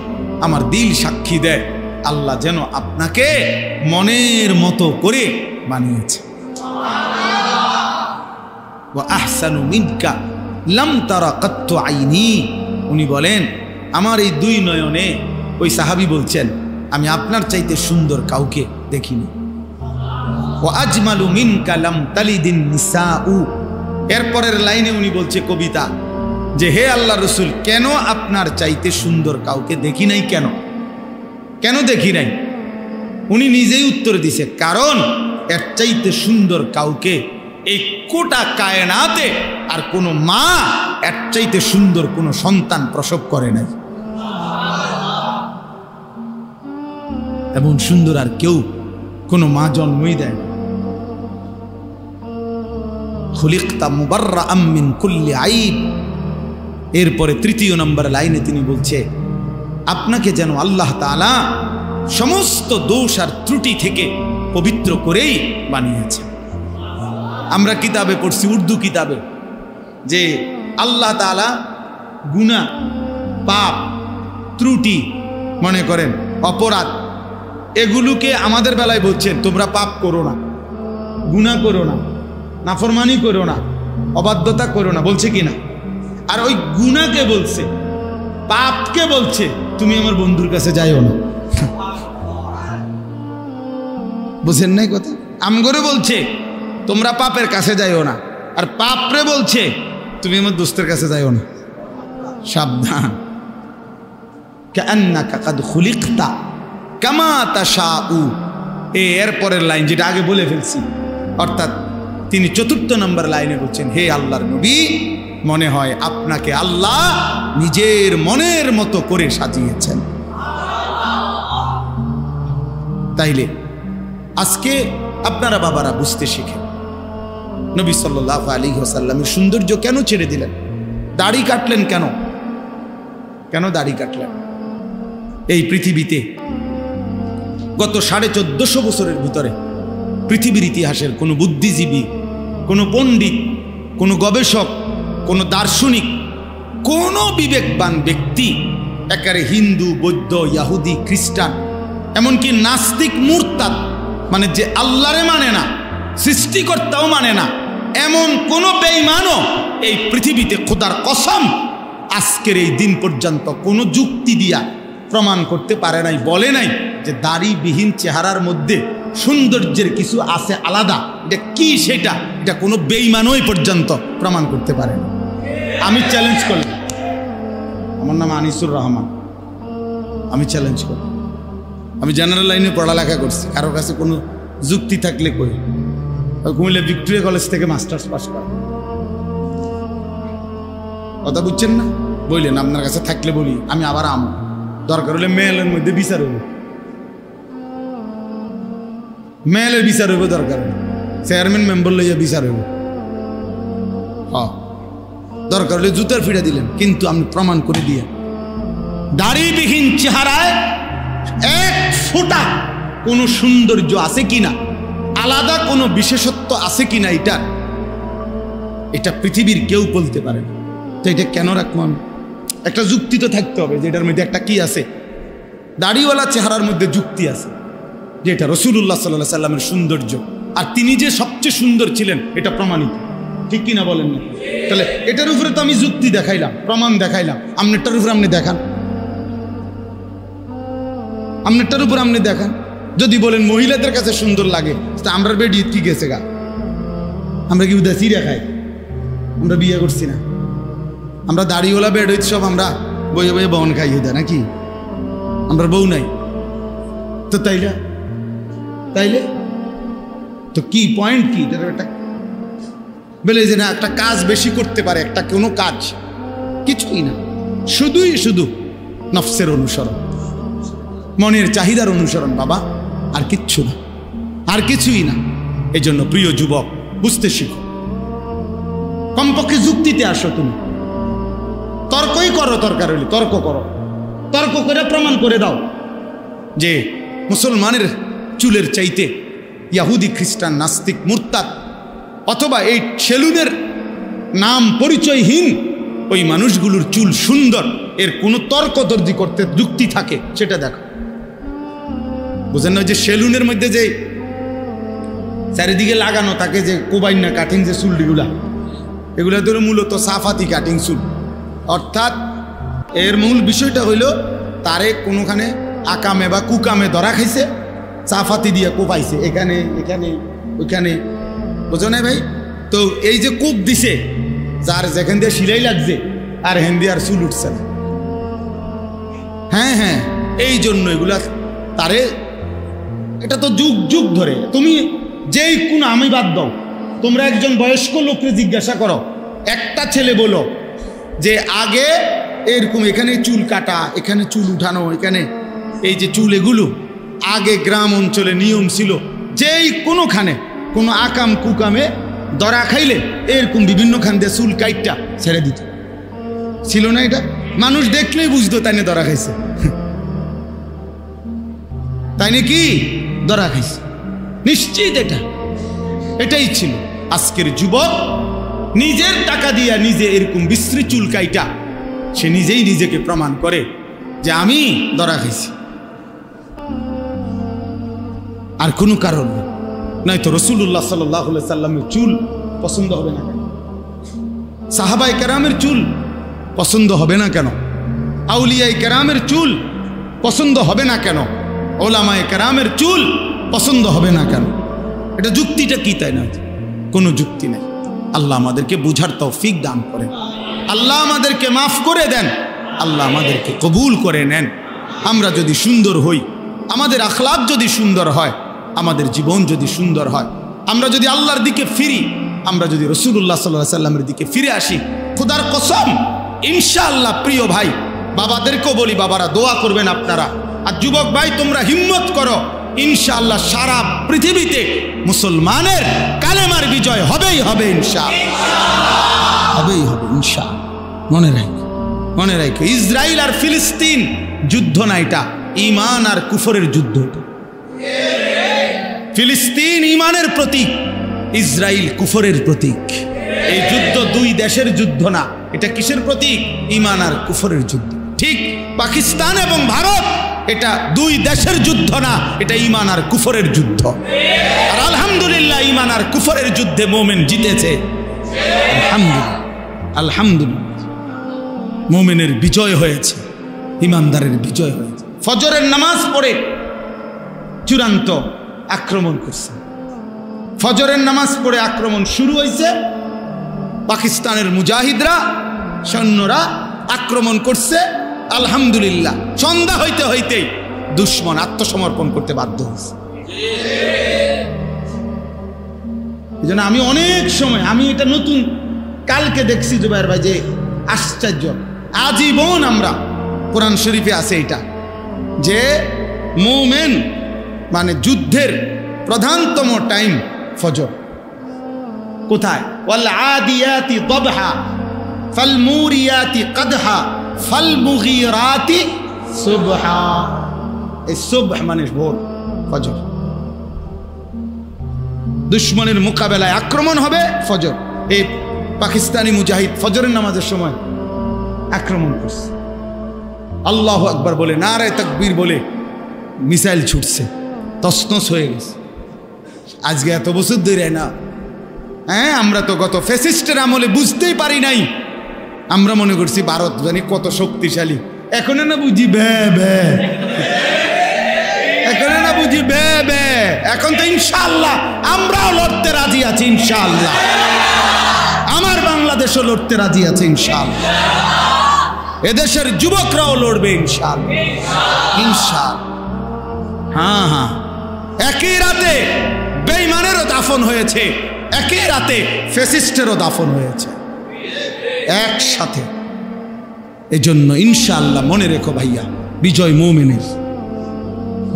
আমার দিল সাক্ষী দেয় আল্লাহ যেন আপনাকে মনের মতো করে বানিয়েছে। ওয়া আহসানু মিনকা লাম তারা কাত্তু আইনি। উনি বলেন আমার এই দুই নয়নে, ওই সাহাবী বলছেন, আমি আপনার চাইতে সুন্দর কাউকে দেখিনি। ওয়া আজমালু মিনকা লাম তালিদিন নিসাউ। এরপরের লাইনে উনি বলছে কবিতা যে হে আল্লাহ রসুল, কেন আপনার চাইতে সুন্দর কাউকে দেখি নাই? কেন কেন দেখি নাই? উনি নিজেই উত্তর দিছে, কারণ এর চাইতে সুন্দর কাউকে এই কোটা কায়নাতে আর কোনো মা এর চাইতে সুন্দর কোনো সন্তান প্রসব করে নাই। এমন সুন্দর আর কেউ কোনো মা জন্মই দেয়। খুলিকতা মুবাররাআম মিন কুল্লি আইব। এরপরে তৃতীয় নম্বর লাইনে তিনি বলছে, আপনাকে যেন আল্লাহ তাআলা সমস্ত দোষ আর ত্রুটি থেকে পবিত্র করেই বানিয়েছে। আমরা কিতাবে পড়ছি, উর্দু কিতাবে, যে আল্লাহ তাআলা গুনাহ, পাপ, ত্রুটি, মনে করেন অপরাধ, এগুলোকে আমাদের বেলায় বলছেন তোমরা পাপ করো না, গুনাহ করো না, নাফরমানি করো না, অবাধ্যতা করো না, বলছে কি না? আর ওই গুনাহকে বলছে, পাপকে বলছে তুমি আমার বন্ধুর কাছে যাইও না। বুঝেন নাই কথা? আমগরে বলছে তোমরা পাপের কাছে যাইও না, আর পাপরে বলছে তুমি আমার দোস্তের কাছে যাইও না। সাবধান। কাআন্নাকা কাদ খুলিকতা কামা তাশাউ। এরপরের লাইন যেটা আগে বলে ফেলছি, অর্থাৎ তিনি চতুর্থ নম্বর লাইনে বলছেন, হে আল্লাহর নবী, মনে হয় আপনাকে আল্লাহ নিজের মনের মতো করে সাজিয়েছেন। তাইলে আজকে আপনারা বাবারা বুঝতে শিখেন, নবী সাল্লাল্লাহু আলাইহি ওয়াসাল্লামের সৌন্দর্য কেন ছেড়ে দিলেন? দাড়ি কাটলেন কেন? কেন দাড়ি কাটলেন? এই পৃথিবীতে গত 1450 বছরের ভিতরে পৃথিবীর ইতিহাসের কোনো বুদ্ধিজীবী, কোনো পণ্ডিত, কোনো গবেষক, কোনো দার্শনিক, কোনো বিবেকবান ব্যক্তি একেবারে হিন্দু, বৌদ্ধ, ইহুদি, খ্রিস্টান, এমনকি নাস্তিক, মুরতাদ, মানে যে আল্লাহরে মানে না, সৃষ্টিকর্তাও মানে না, এমন কোন বেঈমানও এই পৃথিবীতে খোদার কসম আজকের এই দিন পর্যন্ত কোনো যুক্তি দিয়া প্রমাণ করতে পারে নাই, বলে নাই যে দাড়িবিহীন চেহারার মধ্যে সৌন্দর্যের কিছু আছে আলাদা। এটা কি সেটা? এটা কোনো বেঈমানই পর্যন্ত প্রমাণ করতে পারে না। আমি চ্যালেঞ্জ করলাম, আমার নাম আনিসুর রহমান, আমি চ্যালেঞ্জ করি, আমি জেনারেল লাইনে পড়ালেখা করছি, কারোর কাছে কোনো যুক্তি থাকলে কই। কুমিল্লা ভিক্টোরিয়া কলেজ থেকে মাস্টার্স পাস করা, কথা বুঝছেন না? বললেন আপনার কাছে থাকলে বলি, আমি আবার আমো, দরকার হলে মেয়েলের মধ্যে বিচার হইব, মেয়েলের বিচার হইব, দরকার হলে চেয়ারম্যান মেম্বার লইয়া বিচার হইব, দরকার হলে জুতার ফিরা দিলেন, কিন্তু আমি প্রমাণ করে দিয়ে দাড়িবিহীন চেহারায় এক ফোঁটা কোনো সৌন্দর্য আছে কিনা, আলাদা কোনো বিশেষত্ব আছে কিনা, এটা পৃথিবীর কেউ বলতে পারে না। তো এটা কেন রাখবো আমি? একটা যুক্তি তো থাকতে হবে, যেটার মধ্যে একটা কি আছে, দাড়িওয়ালা চেহারার মধ্যে যুক্তি আছে, যে এটা রাসূলুল্লাহ সাল্লাল্লাহু আলাইহি সাল্লামের সৌন্দর্য, আর তিনি যে সবচেয়ে সুন্দর ছিলেন এটা প্রমাণিত, ঠিক কিনা বলেন না? তাহলে এটার উপরে তো আমি যুক্তি দেখাইলাম, প্রমাণ দেখাইলাম, আপনারটার উপরে আপনি দেখান, আপনারটার উপর আপনি দেখান। যদি বলেন মহিলাদের কাছে সুন্দর লাগে, তা আমরা বেডি কি গেছে গা, আমরা কি উদাসী রেখাই? আমরা বিয়ে করছি না, আমরা দাড়িওয়ালা বেড হইতে সব আমরা বইয়ে বইয়ে বহন খাইয়ে দেয় নাকি? আমরা বউ নাই তো, তাইলে তো কি পয়েন্ট কি? একটা বলে যে না একটা কাজ বেশি করতে পারে, একটা কোনো কাজ কিছুই না, শুধু নফসের অনুসরণ, মনের চাহিদার অনুসরণ বাবা, আর কিচ্ছু না, আর কিছুই না। এই জন্য প্রিয় যুবক, বুঝতে শিখো, কমপক্ষে যুক্তিতে আসো, তুমি তর্কই করো, দরকার হলে তর্ক করো, তর্ক করে প্রমাণ করে দাও যে মুসলমানের চুলের চাইতে ইহুদি, খ্রিস্টান, নাস্তিক, মুরতাদ অথবা এই সেলুনের নাম পরিচয়হীন ওই মানুষগুলোর চুল সুন্দর, এর কোনো তর্কদর্জি করতে যুক্তি থাকে সেটা দেখো। বুঝেন না, যে সেলুনের মধ্যে যে চারিদিকে লাগানো থাকে যে কোবাইনা কাটিং যে চুলগুলা, এগুলা তো মূলত সাফাতি কাটিং চুল। অর্থাৎ এর মূল বিষয়টা হইল তারে কোনোখানে আকামে বা কুকামে ধরা খাইছে, সাফাতি দিয়ে কোপাইছে এখানে এখানে ওইখানে, বুঝো না ভাই? তো এই যে কূপ দিছে, যার যেখান দিয়ে সিলাই লাগছে আর হেন্দি আর চুল উঠছে না। হ্যাঁ হ্যাঁ, এই জন্য এগুলা তারে, এটা তো যুগ যুগ ধরে। তুমি যেই কোন আমি বাদ দাও, তোমরা একজন বয়স্ক লোককে জিজ্ঞাসা করো, একটা ছেলে বলো যে আগে এরকম এখানে চুল কাটা, এখানে চুল উঠানো, এখানে এই যে চুল, এগুলো আগে গ্রাম অঞ্চলে নিয়ম ছিল। যেই কোনোখানে কোনো আকাম কুকামে ধরা খাইলে এরকম বিভিন্ন খান দিয়ে চুল কাইটটা ছেড়ে দিত, ছিল না? এটা মানুষ দেখলেই বুঝতো তাই না ধরা খাইছে, তাই নাকি ধরা খাইছে, নিশ্চিত এটাই ছিল। আজকের যুবক নিজের টাকা দিয়া নিজে এরকম বিশ্রী চুল কাইটা সে নিজেই নিজেকে প্রমাণ করে যে আমি ধরা খাইছি, আর কোনো কারণ নাই। তো রাসূলুল্লাহ সাল্লাল্লাহু আলাইহি সাল্লামের চুল পছন্দ হবে না কেন? সাহাবায়ে কেরামের চুল পছন্দ হবে না কেন? আউলিয়ায়ে কেরামের চুল পছন্দ হবে না কেন? ওলামায়ে কেরামের চুল পছন্দ হবে না কেন? এটা যুক্তিটা কি? তাই না, কোনো যুক্তি নেই। আল্লাহ আমাদেরকে বুঝার তৌফিক দান করেন, আল্লাহ আমাদেরকে মাফ করে দেন, আল্লাহ আমাদেরকে কবুল করে নেন। আমরা যদি সুন্দর হই, আমাদের আখলাক যদি সুন্দর হয়, আমাদের জীবন যদি সুন্দর হয়, আমরা যদি আল্লাহর দিকে ফিরি, আমরা যদি রাসূলুল্লাহ সাল্লাল্লাহু আলাইহি সাল্লামের দিকে ফিরে আসি, খোদার কসম ইনশাআল্লাহ, প্রিয় ভাই বাবাদেরকেও বলি, বাবারা দোয়া করবেন আপনারা, আর যুবক ভাই তোমরা হিম্মত করো, ইনশাআল্লাহ সারা পৃথিবীতে মুসলমানের কালেমার বিজয় হবেই হবে, ইনশাআল্লাহ হবেই হবে, ইনশাআল্লাহ। মনে রাখো ইসরায়েল আর ফিলিস্তিন যুদ্ধ না, এটা ঈমান আর কুফরের যুদ্ধ। ফিলিস্তিন ঈমানের প্রতীক, ইসরায়েল কুফরের প্রতীক। এই যুদ্ধ দুই দেশের যুদ্ধ না, এটা কিসের প্রতীক? ঈমান আর কুফরের যুদ্ধ। ঠিক পাকিস্তান এবং ভারত, এটা দুই দেশের যুদ্ধ না, এটা ঈমান আর কুফরের যুদ্ধ। আর আলহামদুলিল্লাহ ঈমান আর কুফরের যুদ্ধে মুমিন জিতেছে, আলহামদুলিল্লাহ, আলহামদুলিল্লাহ। মুমিনের বিজয় হয়েছে, ঈমানদারের বিজয় হয়েছে। ফজরের নামাজ পড়ে চূড়ান্ত আক্রমণ করছে, ফজরের নামাজ পড়ে আক্রমণ শুরু হয়েছে। পাকিস্তানের মুজাহিদরা, সৈন্যরা আক্রমণ করছে। আলহামদুলিল্লাহ সন্ধ্যা হইতে হইতেই দুশমন আত্মসমর্পণ করতে বাধ্য হয়েছে। এই জন্য আমি অনেক সময়, আমি এটা নতুন কালকে দেখছি জুবায়ের ভাই, যে আশ্চর্য, আজীবন আমরা কোরআন শরীফে আছে এটা, যে মুমিন মানে যুদ্ধের প্রধানতম টাইম ফজর। কোথায়? ওয়াল আদিয়াতি দবহা ফাল মুরিয়াতি কদহা ফাল মুগীরাতি সুবহা। এই সুবহ মানে ভোর, ফজর। দুশমনের মোকাবেলায় আক্রমণ হবে ফজর। এই পাকিস্তানি মুজাহিদ ফজরের নামাজের সময় আক্রমণ করছে, আল্লাহু আকবার বলে, নারে তাকবীর বলে মিসাইল ছুটছে, তছনছ হয়ে গেছে। আজকে এত বছর ধরে না, হ্যাঁ, আমরা তো গত ফ্যাসিস্টের আমলে বুঝতেই পারি নাই, আমরা মনে করছি ভারত জানি কত শক্তিশালী। এখন না বুঝি বে বে, এখন না বুঝি বে বে। এখন তো ইনশাআল্লাহ আমরাও লড়তে রাজি আছি, ইনশাআল্লাহ আমার বাংলাদেশও লড়তে রাজি আছে, ইনশাআল্লাহ এদেশের যুবকরাও লড়বে, ইনশাআল্লাহ ইনশাআল্লাহ। হ্যাঁ হ্যাঁ, একই রাতে বেঈমানেরও দাফন হয়েছে, একই রাতে ফ্যাসিস্টেরও দাফন হয়েছে, একসাথে। এজন্য ইনশাআল্লাহ মনে রেখো ভাইয়া, বিজয় মুমিনের,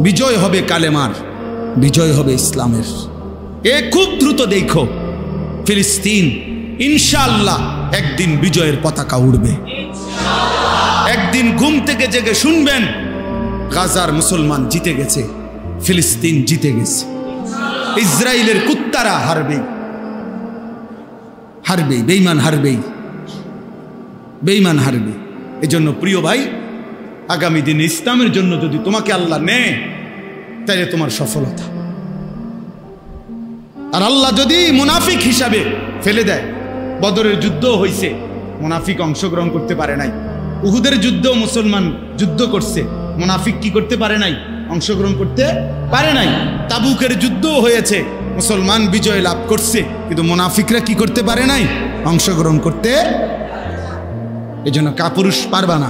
বিজয় হবে কালেমার, বিজয় হবে ইসলামের। এ খুব দ্রুত দেখো, ফিলিস্তিন ইনশাআল্লাহ একদিন বিজয়ের পতাকা উড়বে। একদিন ঘুম থেকে জেগে শুনবেন গাজার মুসলমান জিতে গেছে, ফিলিস্তিন জিতে গেছে। ইসরায়েলের কুত্তারা হারবেই, হারবেই, বেঈমান হারবেই, বেঈমান হারবে। এজন্য প্রিয় ভাই, আগামী দিনে ইসলামের জন্য যদি তোমাকে আল্লাহ নেয় তাহলে তোমার সফলতা। আর আল্লাহ যদি মুনাফিক হিসাবে ফেলে দেয়, বদরের যুদ্ধ হয়েছে, মুনাফিক অংশগ্রহণ করতে পারে নাই। উহুদের যুদ্ধ মুসলমান যুদ্ধ করছে, মুনাফিক কি করতে পারে নাই? অংশগ্রহণ করতে পারে নাই। তাবুকের যুদ্ধ হয়েছে, মুসলমান বিজয় লাভ করছে, কিন্তু মুনাফিকরা কি করতে পারে নাই? অংশগ্রহণ করতে। এই জন্য কাপুরুষ পারবা না,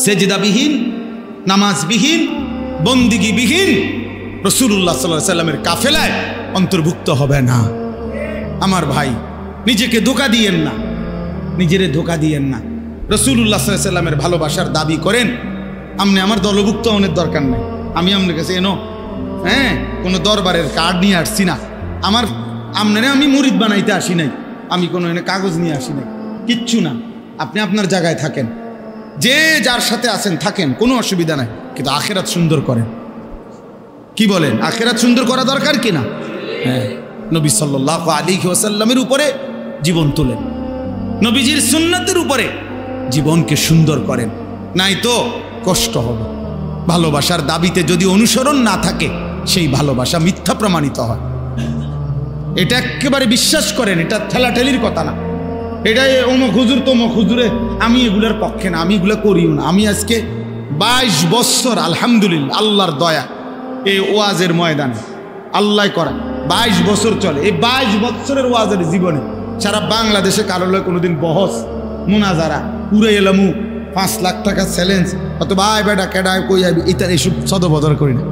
সেজদাবিহীন, নামাজবিহীন, বন্দিগিবিহীন রাসূলুল্লাহ সাল্লাল্লাহু আলাইহি সাল্লামের কাফেলায় অন্তর্ভুক্ত হবে না। আমার ভাই, নিজেকে ধোঁকা দিয়েন না, নিজেরে ধোঁকা দিয়েন না। রাসূলুল্লাহ সাল্লাল্লাহু আলাইহি সাল্লামের ভালোবাসার দাবি করেন, আপনি আমার দলভুক্ত হওয়ার দরকার নেই। আমি আপনার কাছে কোনো দরবারের কার্ড নিয়ে আসছি না, আপনারা আমি মুরিদ বানাইতে আসি নাই, আমি কোনো কাগজ নিয়ে আসি নাই, কিচ্ছু না। আপনি আপনার জায়গায় থাকেন, যে যার সাথে আছেন থাকেন, কোনো অসুবিধা নাই, কিন্তু আখিরাত সুন্দর করেন। কি বলেন? আখিরাত সুন্দর করা দরকার কিনা? হ্যাঁ, নবী সাল্লাল্লাহু আলাইহি ওয়াসাল্লামের উপরে জীবন তোলেন, নবীজির সুন্নাতের উপরে জীবনকে সুন্দর করেন, নাই তো কষ্ট হবে। ভালোবাসার দাবিতে যদি অনুসরণ না থাকে, সেই ভালোবাসা মিথ্যা প্রমাণিত হয়। এটা একেবারে বিশ্বাস করেন, এটা ঠেলাঠেলির কথা না। এটা অমুক হুজুর তমুক হুজুরে, আমি এগুলোর পক্ষে না, আমি এগুলো করিও না। আমি আজকে 22 বছর আলহামদুলিল্লাহ আল্লাহর দয়া এই ওয়াজের ময়দানে আল্লাহ করা 22 বছর চলে। এই 22 বছরের ওয়াজের জীবনে সারা বাংলাদেশে কারোর কোনোদিন বহস মুনাজারা উড়ে এলামু 5 লাখ টাকা চ্যালেঞ্জ অথবা আয় বেটা কেডায় কই আবি ইত্যাদি এসব সদবদর করি না।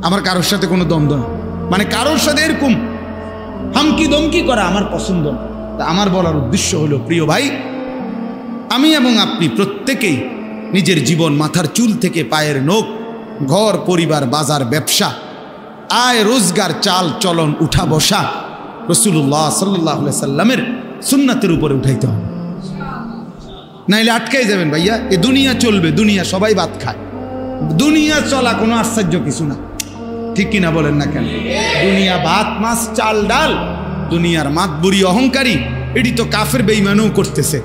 আমার কারোর সাথে কোনো দ্বন্দ্ব না, মানে কারোর সাথে এরকম হামকি দমকি করা আমার পছন্দ না। তা আমার বলার উদ্দেশ্য হলো, প্রিয় ভাই, আমি এবং আপনি প্রত্যেকেই নিজের জীবন মাথার চুল থেকে পায়ের নখ, ঘর পরিবার, বাজার, ব্যবসা, আয় রোজগার, চাল চলন, উঠা বসা রাসূলুল্লাহ সাল্লাল্লাহু আলাইহি সাল্লামের সুন্নাতের উপরে উঠাইতে হবে, নাইলে আটকাই যাবেন ভাইয়া। এ দুনিয়া চলবে, দুনিয়া সবাই ভাত খায়, দুনিয়া চলা কোনো আশ্চর্য কিছু না, ঠিক কিনা বলেন না কেন? দুনিয়া ভাত মাছ চাল ডাল, দুনিয়ার মাতবুরি অহংকারী, এটি তো কাফের বেঈমানও করতেছে,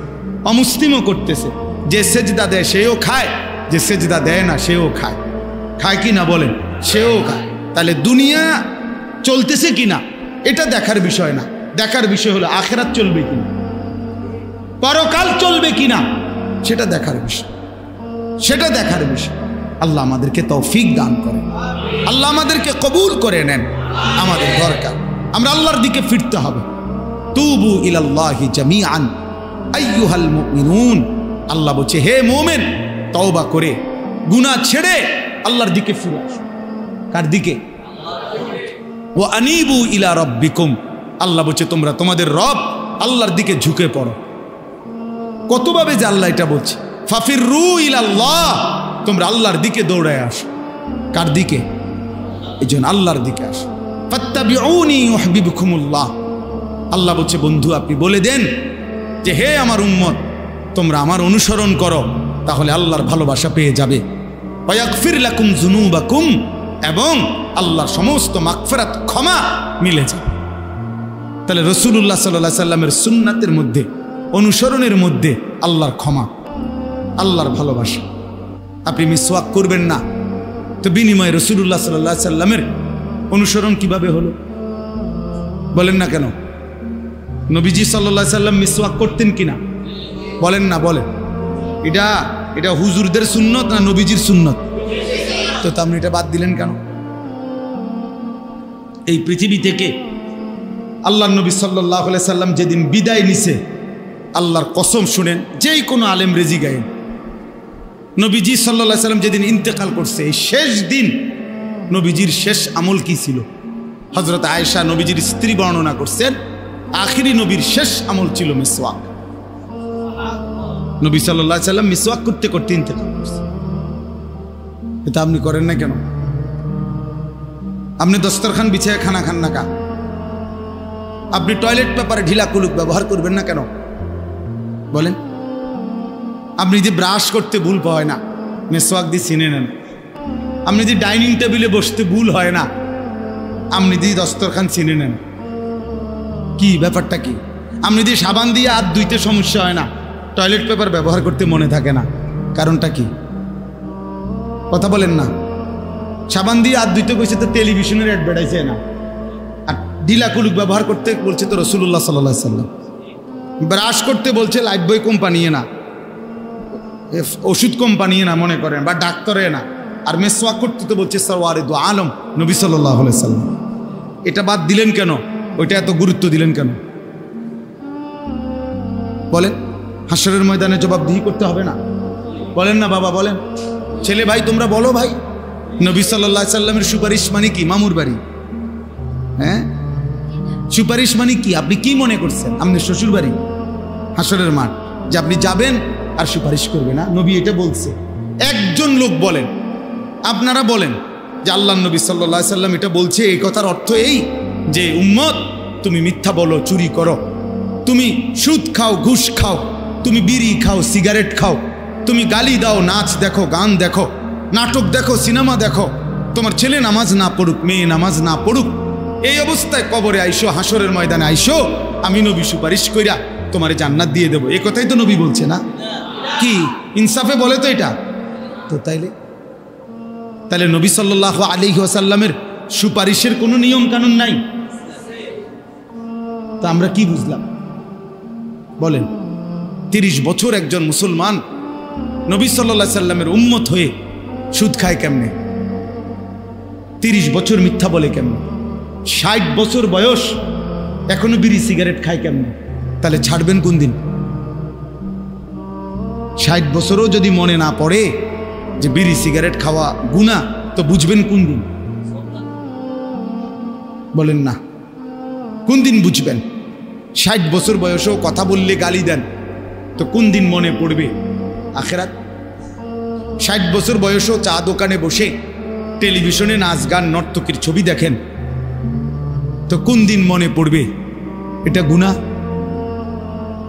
অমুসলিমও করতেছে। যে সেজদা দেয় সেও খায়, যে সেজদা দেয় না সেও খায়, খায় কি না বলেন? সেও খায়। তাহলে দুনিয়া চলতেছে কিনা এটা দেখার বিষয় না, দেখার বিষয় হলো আখিরাত চলবে কিনা, পরকাল চলবে কিনা, সেটা দেখার বিষয়, সেটা দেখার বিষয়। আল্লাহ আমাদেরকে তৌফিক দান করে, আল্লাহ আমাদেরকে কবুল করে নেন। আমাদের দরকার আমরা আল্লাহর দিকে ফিরতে হবে। তুবু ইলাল্লাহি জামিআন আইয়ুহাল মুমিনুন, আল্লাহ বলছে হে মুমিন, তওবা করে গুনাহ ছেড়ে আল্লাহর দিকে ফিরে আসো। কার দিকে? ওয়া আনিবু ইলা রাব্বিকুম, আল্লাহ বলছে তোমরা তোমাদের রব আল্লাহর দিকে ঝুঁকে পড়ো। কতভাবে যে আল্লাহ এটা বলছে, ফাফিরু ইলাল্লাহ, তোমরা আল্লাহর দিকে দৌড়ায় আসো। কার দিকে? এই জন্য আল্লাহর দিকে আসো। ফাত্তাবিউনি ইউহিব্বুকুমুল্লাহ, আল্লাহ বলছে বন্ধু আপনি বলে দেন যে হে আমার উম্মত, তোমরা আমার অনুসরণ করো, তাহলে আল্লাহর ভালোবাসা পেয়ে যাবে। ওয়াগফির লাকুম যুনুবাকুম, এবং আল্লাহর সমস্ত মাগফিরাত ক্ষমা মিলে যাবে। তাহলে রাসূলুল্লাহ সাল্লাল্লাহু আলাইহি সাল্লামের সুন্নাতের মধ্যে, অনুসরণের মধ্যে আল্লাহর ক্ষমা, আল্লাহর ভালোবাসা। আপনি মিসওয়াক করবেন না, তো বিনিময়ে রাসূলুল্লাহ সাল্লাল্লাহু আলাইহি সাল্লামের অনুসরণ কিভাবে হলো বলেন না কেন? নবীজি সাল্লাল্লাহু আলাইহি সাল্লাম মিসওয়াক করতেন কিনা বলেন না? বলেন। এটা হুজুরদের সুন্নত না নবীজির সুন্নত? তো আপনি এটা বাদ দিলেন কেন? এই পৃথিবী থেকে আল্লাহর নবী সাল্লাল্লাহু আলাইহি সাল্লাম যেদিন বিদায় নিছে, আল্লাহর কসম শুনেন, যেই কোনো আলেম রেজি গায়েন, নবীজি সাল্লাল্লাহু আলাইহি সাল্লাম যেদিন ইন্তেকাল করছে, এই শেষ দিন নবীজির শেষ আমল কি ছিল? হযরত আয়েশা নবীজির স্ত্রী বর্ণনা করছেন, আখিরি নবীর শেষ আমল ছিল মিসওয়াক। নবী সাল্লাল্লাহু আলাইহি সাল্লাম মিসওয়াক করতে করতে ইন্তেকাল করছে। এটা আপনি করেন না কেন? আপনি দস্তরখান বিছায় খানা খান না কা? আপনি টয়লেট পেপারে ঢিলা কুলুক ব্যবহার করবেন না কেন বলেন? আপনি যে ব্রাশ করতে ভুল হয় না, মিসওয়াক দিয়ে চিনে নেন। আপনি যে ডাইনিং টেবিলে বসতে ভুল হয় না, আপনি দিয়ে দস্তরখান চিনে নেন। কি ব্যাপারটা কি? আপনি দিয়ে সাবান দিয়ে হাত ধুইতে সমস্যা হয় না, টয়লেট পেপার ব্যবহার করতে মনে থাকে না, কারণটা কি? কথা বলেন না। সাবান দিয়ে হাত ধুইতে কইছে তো টেলিভিশনের অ্যাডভার্টাইজে না, আর ঢিলা কুলুক ব্যবহার করতে বলছে তো রাসূলুল্লাহ সাল্লাল্লাহু আলাইহি সাল্লাম। ব্রাশ করতে বলছে লাইফবয় কোম্পানি না, ওষুধ কোম্পানি না মনে করেন, বা ডাক্তারে না। আর মেসওয়াক করতে তো বলছে সরওয়ারিদু আলম নবী সাল্লাল্লাহু আলাইহি সাল্লাম। এটা বাদ দিলেন কেন? ওইটা এত গুরুত্ব দিলেন কেন বলেন? হাসরের ময়দানে জবাবদিহি করতে হবে না? বলেন না বাবা, বলেন। ছেলে ভাই তোমরা বলো ভাই, নবী সাল্লাল্লাহু আলাইহি সাল্লামের সুপারিশ মানে কি? মামুর বাড়ি। হ্যাঁ, সুপারিশ মানে কি? আপনি কি মনে করছেন আপনার শ্বশুর বাড়ি হাসরের মাঠ যে আপনি যাবেন আর সুপারিশ করবে না? নবী এটা বলছে। একজন লোক বলেন, আপনারা বলেন যে আল্লাহ নবী সাল্লাল্লাহু আলাইহি সাল্লাম এটা বলছে, এই কথার অর্থ এই যে উম্মত তুমি মিথ্যা বলো, চুরি করো, তুমি সুদ খাও, ঘুষ খাও, তুমি বিড়ি খাও, সিগারেট খাও, তুমি গালি দাও, নাচ দেখো, গান দেখো, নাটক দেখো, সিনেমা দেখো, তোমার ছেলে নামাজ না পড়ুক, মেয়ে নামাজ না পড়ুক, এই অবস্থায় কবরে আইসো, হাসরের ময়দানে আইসো, আমি নবী সুপারিশ কইরা তোমারে জান্নাত দিয়ে দেবো। এই কথাই তো নবী বলছে না? কি ইনসাফে বলে তো এটা? তো তাইলে নবী সাল্লাল্লাহু আলাইহি ওয়াসাল্লামের সুপারিশের কোনো নিয়ম কানুন নাই। তা আমরা কি বুঝলাম বলেন? 30 বছর একজন মুসলমান নবী সাল্লাল্লাহু আলাইহি সাল্লামের উম্মত হয়ে সুদ খায় কেমনে? 30 বছর মিথ্যা বলে কেমনে? 60 বছর বয়স এখনো বিড়ি সিগারেট খায় কেমনে? তাহলে ছাড়বেন কোন দিন? 60 বছরও যদি মনে না পড়ে যে বিড়ি সিগারেট খাওয়া গুনাহ, তো বুঝবেন কোন দিন? বলেন না, কোন দিন বুঝবেন? 60 বছর বয়সেও কথা বললে গালি দেন, তো কোন দিন মনে পড়বে আখিরাত? 60 বছর বয়সেও চা দোকানে বসে টেলিভিশনে নাচ গান নর্তকীর ছবি দেখেন, তো কোন দিন মনে পড়বে এটা গুনাহ?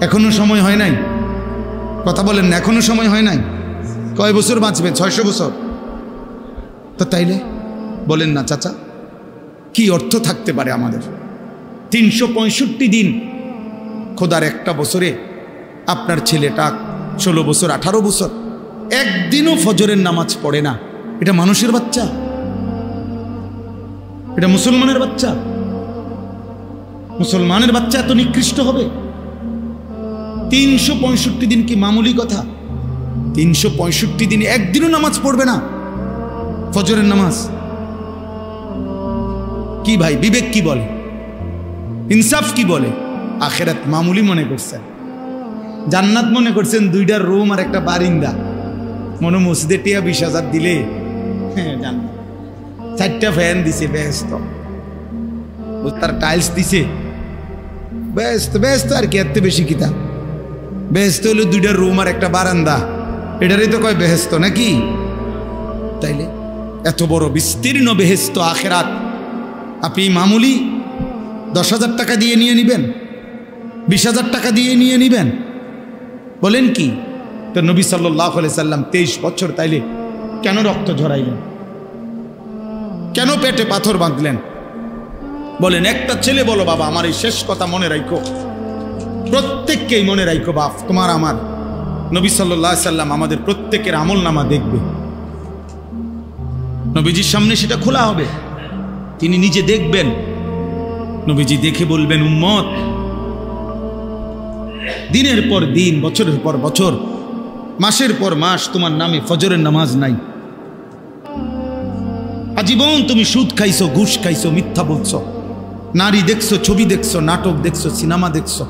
এখনো সময় হয় নাই? কথা বলেন না, এখনো সময় হয় নাই? কয় বছর বাঁচবেন? 600 বছর? তো তাইলে বলেন না চাচা, কি অর্থ থাকতে পারে আমাদের? 365 দিন খোদার একটা বছরে আপনার ছেলেটা 16 বছর 18 বছর একদিনও ফজরের নামাজ পড়ে না। এটা মানুষের বাচ্চা? এটা মুসলমানের বাচ্চা? মুসলমানের বাচ্চা এত নিকৃষ্ট হবে? 365 দিন কি মামুলি কথা? 365 দিন একদিনও নামাজ পড়বে না, ফজরের নামাজ। কি ভাই, বিবেক কি বলে? ইনসাফ কি বলে? আখিরাত মামুলি মনে করছেন, জান্নাত মনে করছেন 2টা রুম আর একটা বারিন্দা। মনে মসজিদে টিয়া 20,000 দিলে জান্নাত। 4টা ফ্যান দিছে, ব্যস্ত, তার টাইলস দিছে, ব্যস্ত ব্যস্ত আর কি, এত বেশি কিতা? বেহেশত হলো 2টা রুম আর একটা বারান্দা, এটারই তো কয় বেহেশত নাকি? তাইলে এত বড় বিস্তীর্ণ বেহেশত আখিরাত আপনি মামুলি 10,000 টাকা দিয়ে নিয়ে নিবেন, 20,000 টাকা দিয়ে নিয়ে নিবেন? বলেন কি? তো নবী সাল্লাল্লাহু আলাইহি সাল্লাম 23 বছর তাইলে কেন রক্ত ঝরাইলেন? কেন পেটে পাথর বাঁধলেন? বলেন, একটা ছেলে বলো বাবা আমার এই শেষ কথা মনে রাখো, প্রত্যেককেই মনে রাখো বাপ, তোমার আমার নবী সাল্লাল্লাহু আলাইহি সাল্লাম আমাদের প্রত্যেকের আমলনামা দেখবে, নবীজির সামনে সেটা খোলা হবে, তিনি নিজে দেখবেন। নবীজি দেখে বলবেন, উম্মত দিনের পর দিন, বছরের পর বছর, মাসের পর মাস তোমার নামে ফজরের নামাজ নাই, আজীবন তুমি সুদ খাইছো, ঘুষ খাইছো, মিথ্যা বলছো, নারী দেখছো, ছবি দেখছো, নাটক দেখছো, সিনেমা দেখছো,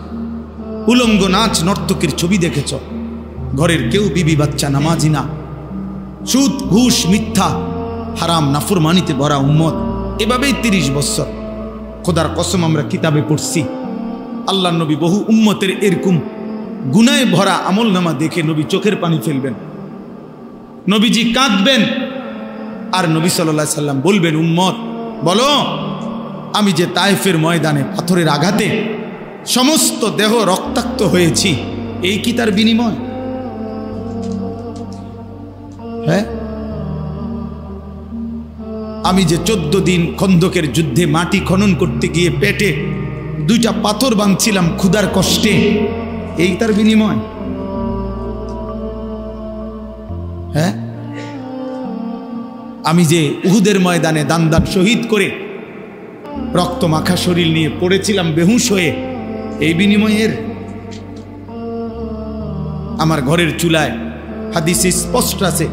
উলঙ্গ নাচ নর্তকীর ছবি দেখেছ, ঘরের কেউ বিবি বাচ্চা নামাজি না, সুদ ঘুষ মিথ্যা হারাম নাফরমানিতে ভরা উম্মত। এভাবেই 30 বছর। খোদার কসম আমরা কিতাবে পড়ছি, আল্লাহ নবী বহু উম্মতের এরকম গুনাহে ভরা আমলনামা দেখে নবী চোখের পানি ফেলবেন, নবীজি কাঁদবেন, আর নবী সাল্লাল্লাহু আলাইহি সাল্লাম বলবেন, উম্মত বলো আমি যে তায়েফের ময়দানে পাথরের আঘাতে সমস্ত দেহ রক্তাক্ত হয়েছি, এই কি তার বিনিময়? হ্যাঁ, আমি যে 14 দিন খন্দকের যুদ্ধে মাটি খনন করতে গিয়ে পেটে 2টা পাথর বাঁধছিলাম ক্ষুধার কষ্টে, এই তার বিনিময়? হ্যাঁ, আমি যে উহুদের ময়দানে দান শহীদ করে রক্ত মাখা শরীর নিয়ে পড়েছিলাম বেহুশ হয়ে, এই বিনিময়ের আমার ঘরের চুলায়, হাদিসে স্পষ্ট আছে,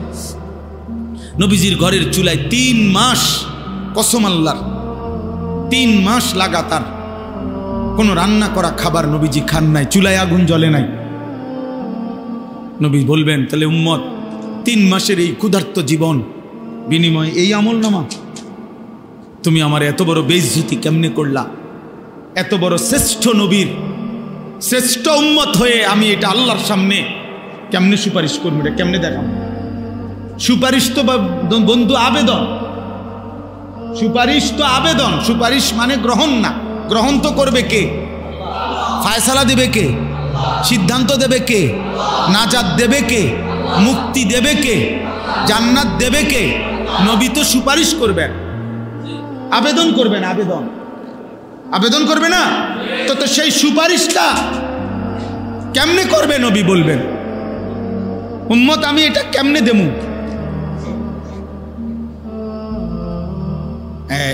নবীজির ঘরের চুলায় 3 মাস, কসম আল্লাহর 3 মাস লাগাতার কোনো রান্না করা খাবার নবীজি খান নাই, চুলায় আগুন জ্বলে নাই। নবী বলবেন, তাহলে উম্মত 3 মাসের এই ক্ষুধার্ত জীবন বিনিময়ে এই আমল নামা, তুমি আমার এত বড় বেইজ্জতি কেমনে করলা? এত বড় শ্রেষ্ঠ নবীর শ্রেষ্ঠ উম্মত হয়ে আমি এটা আল্লাহর সামনে কেমনে সুপারিশ করবো? এটা কেমনে দেখাবো? সুপারিশ তো বন্ধু আবেদন, সুপারিশ তো আবেদন, সুপারিশ মানে গ্রহণ না। গ্রহণ তো করবে কে? ফায়সালা দেবে কে? সিদ্ধান্ত দেবে কে? নাজাত দেবে কে? মুক্তি দেবে কে? জান্নাত দেবে কে? নবী তো সুপারিশ করবেন, আবেদন করবেন। আবেদন আবেদন করবে না তো সেই সুপারিশটা কেমনে করবে? নবী বলবেন, উম্মত আমি এটা কেমনে দেবো?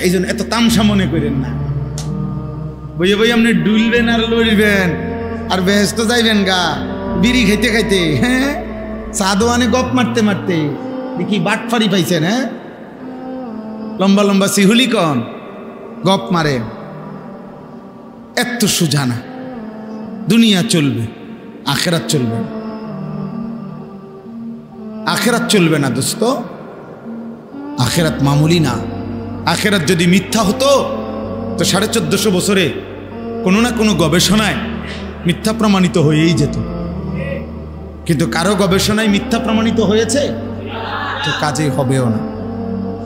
এই জন্য এত তামসা মনে করেন না। বইয়ে বই আপনি ডুলবেন আর লড়বেন আর বেহেস্ত যাইবেন গা বিড়ি খাইতে খাইতে, হ্যাঁ, সাদোয়ানে গপ মারতে মারতে। দেখি বাটফারি পাইছেন? হ্যাঁ, লম্বা লম্বা সিহুলি কন গপ মারে। এত সুজানা। দুনিয়া চলবে, আখেরাত চলবে না। আখেরাত চলবে না দোস্ত, আখেরাত মামুলি না। আখেরাত যদি মিথ্যা হতো তো 1450 বছরে কোনো না কোনো গবেষণায় মিথ্যা প্রমাণিত হয়েই যেত। কিন্তু কারো গবেষণায় মিথ্যা প্রমাণিত হয়েছে তো কাজে হবেও না,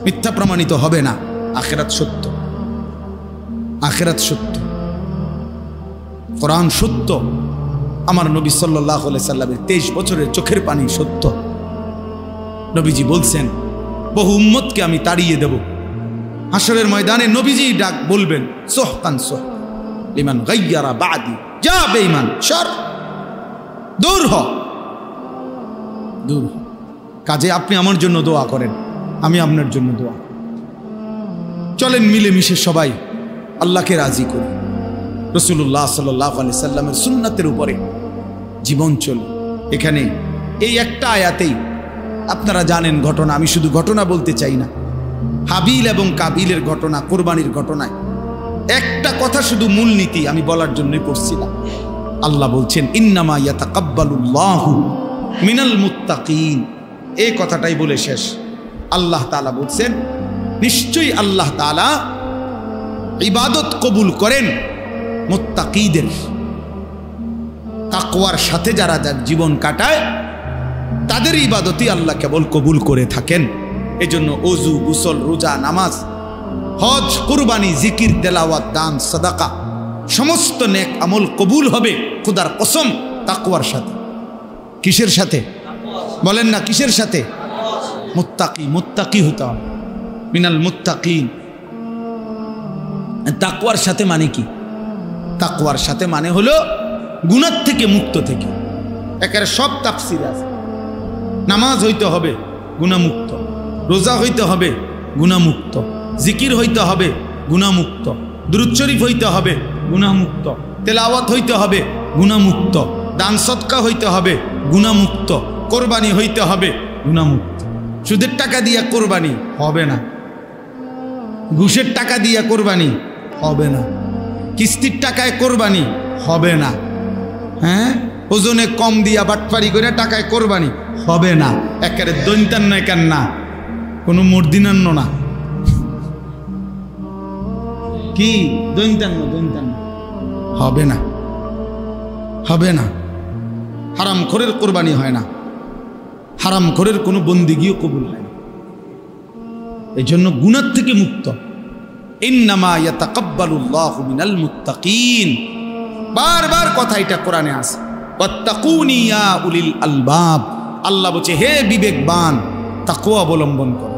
মিথ্যা প্রমাণিত হবে না। আখেরাত সত্য, আখেরাত সত্য, কোরআন সত্য, আমার নবী সাল্লাল্লাহু আলাইহি সাল্লামের 23 বছরের চোখের পানি সত্য। নবীজি বলছেন, বহু উম্মতকে আমি তাড়িয়ে দেব। হাসরের ময়দানে নবীজি ডাক বলবেন, সোহকান সোহ লিমান গায়্যারা বাদি, যা বেঈমান সর, দূর হ, দূর হ। কাজে আপনি আমার জন্য দোয়া করেন, আমি আপনার জন্য দোয়া। চলেন মিলেমিশে সবাই আল্লাহকে রাজি করি, রাসূলুল্লাহ সাল্লাল্লাহু আলাইহি সাল্লামের সুন্নাতের উপরে জীবন চলে। এখানে এই একটা আয়াতেই আপনারা জানেন ঘটনা, আমি শুধু ঘটনা বলতে চাই না। হাবিল এবং কাবিলের ঘটনা, কোরবানির ঘটনায় একটা কথা শুধু মূলনীতি আমি বলার জন্যই পড়ছিলাম। আল্লাহ বলছেন, ইন্নামা ইয়াতাকাব্বালুল্লাহু মিনাল মুত্তাকিন। এই কথাটাই বলে শেষ। আল্লাহ তাআলা বলছেন, নিশ্চয়ই আল্লাহ তাআলা ইবাদত কবুল করেন মুত্তাকিদের, তাকওয়ার সাথে যারা যার জীবন কাটায় তাদের ইবাদতই আল্লাহ কেবল কবুল করে থাকেন। এজন্য ওযু, গোসল, রোজা, নামাজ, হজ, কুরবানি, জিকির, তেলাওয়াত, দান, সাদাকা সমস্ত নেক আমল কবুল হবে খোদার কসম তাকওয়ার সাথে। কিসের সাথে বলেন না? কিসের সাথে? মুত্তাকি, মুত্তাকি হতে হবে, মিনাল মুত্তাকিন। তাকওয়ার সাথে মানে কি? তাকওয়ার সাথে মানে হলো গুনাহ থেকে মুক্ত থেকে। একেবারে সব তাফসীর আছে। নামাজ হইতে হবে গুনাহমুক্ত, রোজা হইতে হবে গুনাহমুক্ত, জিকির হইতে হবে গুনাহমুক্ত, দুরূদ শরীফ হইতে হবে গুনাহমুক্ত, তেলাওয়াত হইতে হবে গুনাহমুক্ত, দান সদকা হইতে হবে গুনাহমুক্ত, কোরবানি হইতে হবে গুনাহমুক্ত। সুদের টাকা দিয়া কোরবানি হবে না, ঘুষের টাকা দিয়া কোরবানি হবে না, কিস্তির টাকায় কোরবানি হবে না, হ্যাঁ, ওজনে কম দিয়া বাটপারি করে টাকায় কোরবানি হবে না। একেবারে দৈন্তান্ন একান্না, কোনো মর্দিনান্ন না। কি দৈন্তান্ন? দৈন্তান্ন হবে না, হবে না। হারাম খোরের কোরবানি হয় না, হারাম খোরের কোনো বন্দিগিও কবুল হয় না। এই জন্য গুনাহ থেকে মুক্ত। ইন্নামা ইয়াতাকাব্বালুল্লাহু মিনাল মুত্তাকিন। বারবার কথা এটা কোরআনে আছে, ওয়াত্তাকুনি ইয়া উলিল আলবাব। আল্লাহ বলছে, হে বিবেকবান, তাকওয়া অবলম্বন করো।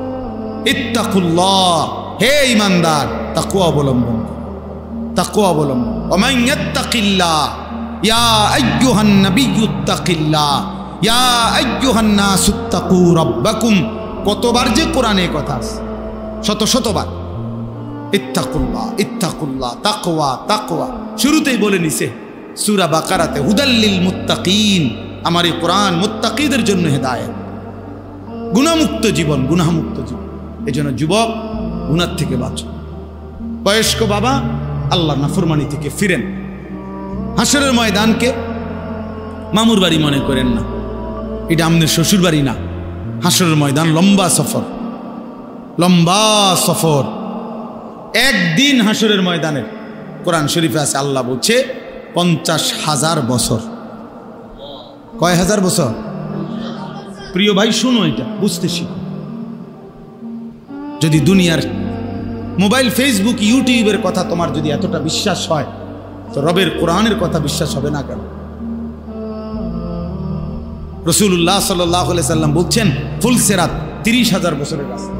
ইত্তাকুল্লাহ, হে ঈমানদার, তাকওয়া অবলম্বন করো, তাকওয়া অবলম্বন। ওয়া মান ইয়াত্তাকিল্লাহ ইয়া আইয়ুহান নাবিয়্যু ইত্তাকিল্লাহ, ইয়া আইয়ুহান নাসুত্তাকু রাব্বাকুম, কতবার যে কোরআনে কথা আছে, শত শতবার। ইত্তাকুল্লাহ ইত্তাকুল্লাহ, তাকওয়া তাকওয়া, শুরুতেই বলে নিছে সূরা বাকারাতে, হুদাল্লিল মুত্তাকিন, আমার এই কোরআন মুত্তাকিদের জন্য হেদায়েত, গুনাহমুক্ত জীবন, গুনাহমুক্ত জীবন। এজন্য যুবক, গুনাহ থেকে বাঁচো। বয়স্ক বাবা, আল্লাহর নাফরমানি থেকে ফিরেন। হাসরের ময়দানকে মামুর বাড়ি মনে করেন না, এটা আমাদের শ্বশুর বাড়ি না। হাসরের ময়দান লম্বা সফর, লম্বা সফর। একদিন হাসরের ময়দানের কোরআন শরীফে আছে, আল্লাহ বলছে 50,000 বছর। কয় হাজার বছর? প্রিয় ভাই শুনো, এটা বুঝতে শিখো। যদি দুনিয়ার মোবাইল, ফেসবুক, ইউটিউবের কথা তোমার যদি এতটা বিশ্বাস হয়, তো রবের কোরআনের কথা বিশ্বাস হবে না কেন? রাসূলুল্লাহ সাল্লাল্লাহু আলাইহি সাল্লাম বলছেন, ফুলসিরাত 30,000 বছরের রাস্তা।